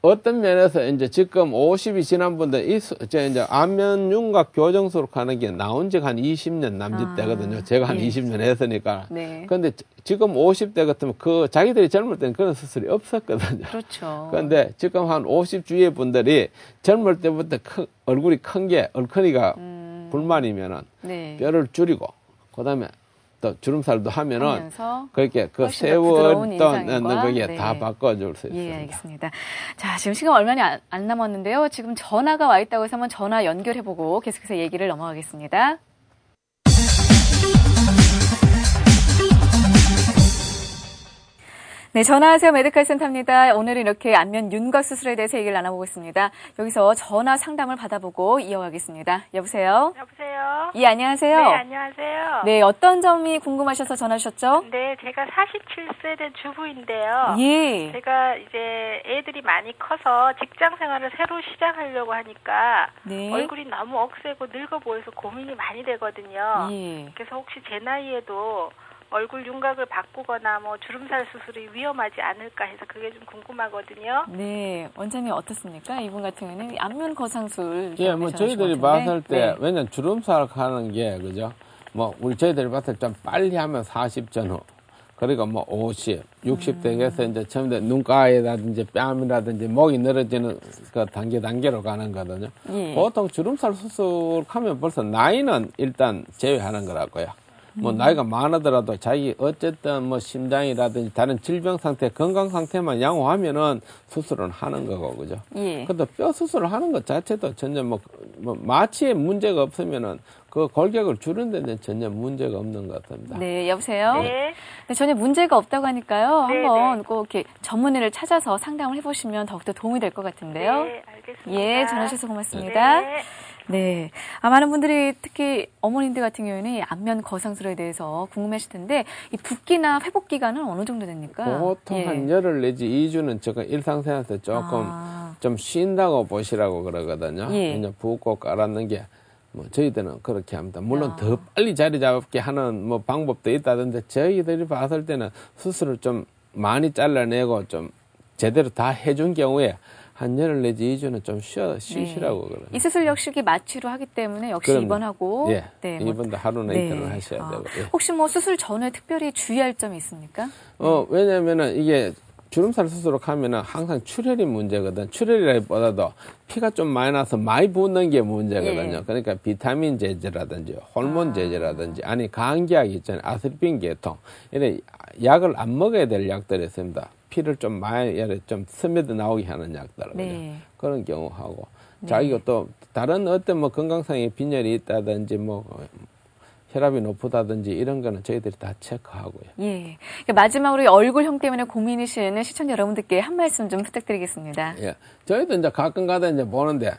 어떤 면에서 이제 지금 50이 지난 분들 이제 안면 윤곽 교정술을 하는 게 나온 지가 한 20년 남짓 되거든요. 제가 한 예. 20년 했으니까. 네. 근데 지금 50대 같으면 자기들이 젊을 때는 그런 수술이 없었거든요. 그렇죠. 그런데 지금 한 50 주위의 분들이 젊을 때부터 얼굴이 큰 게 얼큰이가 불만이면은 네. 뼈를 줄이고 그다음에 또 주름살도 하면은 하면서 그렇게 그 훨씬 더 부드러운 세웠던 인상과 그게 네. 다 바꿔줄 수 있습니다. 예, 알겠습니다. 자, 지금 시간 얼마 안 남았는데요. 지금 전화가 와 있다고 해서 한번 전화 연결해보고 계속해서 얘기를 넘어가겠습니다. 네, 전화하세요. 메디칼 센터입니다. 오늘은 이렇게 안면 윤곽 수술에 대해서 얘기를 나눠보고 있습니다. 여기서 전화 상담을 받아보고 이어가겠습니다. 여보세요? 여보세요? 예, 안녕하세요. 네, 안녕하세요. 네, 어떤 점이 궁금하셔서 전화 주셨죠? 네, 제가 47세 된 주부인데요. 예. 제가 이제 애들이 많이 커서 직장 생활을 새로 시작하려고 하니까 네. 얼굴이 너무 억세고 늙어 보여서 고민이 많이 되거든요. 예. 그래서 혹시 제 나이에도 얼굴 윤곽을 바꾸거나 뭐 주름살 수술이 위험하지 않을까 해서 그게 좀 궁금하거든요. 네, 원장님 어떻습니까? 이분 같은 경우는 안면 거상술. 예, 뭐 저희들이 봤을 때 왜냐면 주름살 하는 게 그죠? 뭐 우리 저희들이 봤을 때 좀 빨리 하면 40 전후. 그리고 뭐 50, 60 대에서 이제 처음에 눈가에라든지 뺨이라든지 목이 늘어지는 그 단계로 가는 거거든요. 예. 보통 주름살 수술하면 벌써 나이는 일단 제외하는 거라고요. 뭐 나이가 많으더라도 자기 어쨌든 뭐 심장이라든지 다른 질병 상태, 건강 상태만 양호하면은 수술은 하는 거고 그죠? 예. 근데 뼈 수술을 하는 것 자체도 전혀 뭐 마취에 문제가 없으면은 그 골격을 줄이는 데는 전혀 문제가 없는 것 같습니다. 네, 여보세요? 네. 네, 전혀 문제가 없다고 하니까요. 네, 한번 꼭 이렇게 전문의를 찾아서 상담을 해보시면 더욱더 도움이 될 것 같은데요. 네, 알겠습니다. 예, 전화주셔서 고맙습니다. 네. 네. 많은 분들이 특히 어머님들 같은 경우에는 이 안면 거상술에 대해서 궁금하실 텐데, 이 붓기나 회복 기간은 어느 정도 됩니까? 보통 예. 한 열흘 내지 2주는 조금 일상생활에서 조금 좀 쉰다고 보시라고 그러거든요. 예. 그냥 붓고 깔았는 게 뭐 저희들은 그렇게 합니다. 물론 더 빨리 자리 잡게 하는 뭐 방법도 있다던데 저희들이 봤을 때는 수술을 좀 많이 잘라내고 좀 제대로 다 해준 경우에 한 열흘 내지 2주는 좀 쉬시라고 그래요. 이 수술 역시 마취로 하기 때문에 역시 그럼요. 입원하고 예. 네, 뭐, 이번도 하루나 네. 이틀은 하셔야 되고. 예. 혹시 뭐 수술 전에 특별히 주의할 점이 있습니까? 왜냐면은 이게 주름살 수술을 하면은 항상 출혈이 문제거든. 출혈이라기보다도 피가 좀 많이 나서 많이 붓는 게 문제거든요. 예. 그러니까 비타민 제제라든지 호르몬 제제라든지 아니 감기약 있잖아요. 아스피린 계통. 이래 약을 안 먹어야 될 약들이 있습니다. 피를 좀 많이 좀 스며들 나오게 하는 약들. 네. 그런 경우하고 네. 자기가 또 다른 어떤 뭐 건강상의 빈혈이 있다든지 뭐 혈압이 높다든지 이런 거는 저희들이 다 체크하고요. 예. 마지막으로 얼굴형 때문에 고민이신 시청자 여러분들께 한 말씀 좀 부탁드리겠습니다. 예. 저희도 이제 가끔 가다 이제 보는데,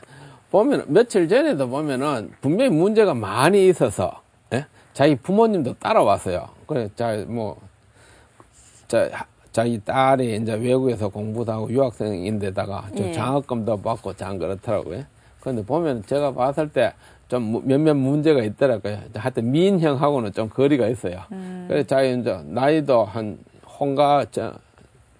보면, 며칠 전에도 보면은 분명히 문제가 많이 있어서, 예? 자기 부모님도 따라왔어요. 그래, 자기 딸이 이제 외국에서 공부도 하고 유학생인데다가 좀 예. 장학금도 받고 참 그렇더라고요. 근데 보면 제가 봤을 때 좀 몇몇 문제가 있더라고요. 하여튼 미인형하고는 좀 거리가 있어요. 그래서 자기 이제 나이도 한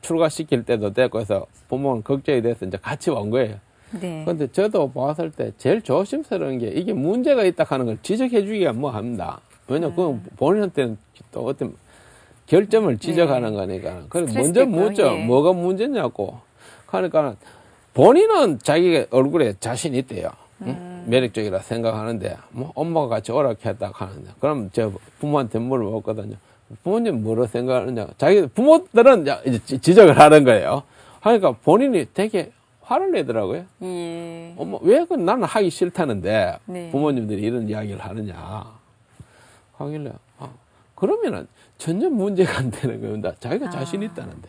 출가시킬 때도 됐고 해서 부모는 걱정이 돼서 이제 같이 온 거예요. 네. 근데 저도 봤을 때 제일 조심스러운 게 이게 문제가 있다 하는 걸 지적해 주기가 뭐 합니다. 왜냐면 그건 본인한테는 또 어떤 결점을 지적하는 거니까. 그래서 먼저 묻죠. 예. 뭐가 문제냐고. 그러니까 본인은 자기 얼굴에 자신 있대요. 응? 매력적이라 생각하는데 뭐 엄마가 같이 오락했다 하는데 그럼 저 부모한테 물어봤거든요. 부모님 뭐로 생각하느냐. 자기 부모들은 이제 지적을 하는 거예요. 그러니까 본인이 되게 화를 내더라고요. 예. 엄마 왜 그 나는 하기 싫다는데 네. 부모님들이 이런 이야기를 하느냐 하길래 그러면은 전혀 문제가 안 되는 겁니다. 자기가 자신 있다는데.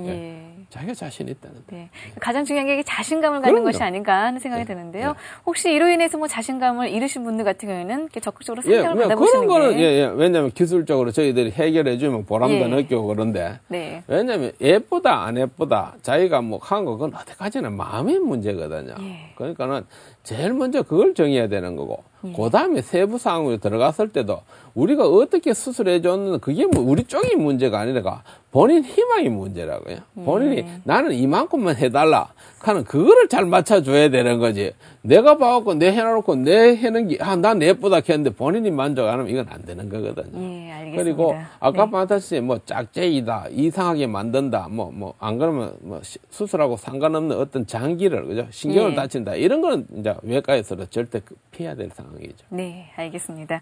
예. 자기가 자신 있다는데. 네. 가장 중요한 게 자신감을 갖는 그럼요. 것이 아닌가 하는 생각이 네. 드는데요. 네. 혹시 이로 인해서 뭐 자신감을 잃으신 분들 같은 경우에는 이렇게 적극적으로 예, 상담을 그런 받아보시는 거는 게 왜냐하면 기술적으로 저희들이 해결해주면 보람도 예. 느끼고 그런데 네. 왜냐하면 예쁘다 안 예쁘다 자기가 뭐 한 거 그건 어디까지나 마음의 문제거든요. 예. 그러니까는 제일 먼저 그걸 정해야 되는 거고 그 다음에 세부 사항으로 들어갔을 때도 우리가 어떻게 수술해 줬는 그게 뭐 우리 쪽이 문제가 아니라 본인 희망이 문제라고요. 본인이 나는 이만큼만 해달라 하는 그거를 잘 맞춰줘야 되는 거지. 내가 봐갖고 내 해놓고 내 해는 게 난 예쁘다 했는데 본인이 만족 안 하면 이건 안 되는 거거든요. 예, 알겠습니다. 그리고 아까 네. 말했듯이 뭐 짝짝이다 이상하게 만든다 뭐 안 그러면 뭐 수술하고 상관없는 어떤 장기를 그죠 신경을 예. 다친다 이런 거는 이제 외과에서도 절대 피해야 될 상황이죠. 네, 알겠습니다.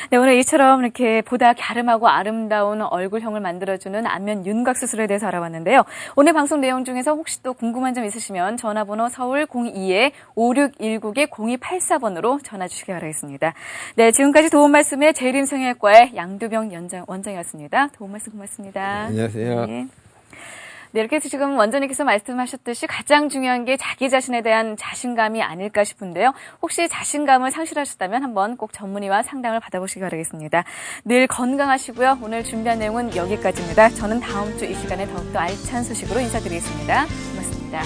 네, 오늘 이처럼 이렇게 보다 갸름하고 아름다운 얼굴형을 만들어주는 안면 윤곽 수술에 대해서 알아봤는데요. 오늘 방송 내용 중에서 혹시 또 궁금한 점 있으시면 전화번호 서울 02-5619-0284번으로 전화 주시기 바라겠습니다. 네, 지금까지 도움 말씀의 재림성형외과의 양두병 원장이었습니다. 도움 말씀 고맙습니다. 안녕하세요. 네. 네, 이렇게 해서 지금 원장님께서 말씀하셨듯이 가장 중요한 게 자기 자신에 대한 자신감이 아닐까 싶은데요. 혹시 자신감을 상실하셨다면 한번 꼭 전문의와 상담을 받아보시기 바라겠습니다. 늘 건강하시고요. 오늘 준비한 내용은 여기까지입니다. 저는 다음 주 이 시간에 더욱더 알찬 소식으로 인사드리겠습니다. 고맙습니다.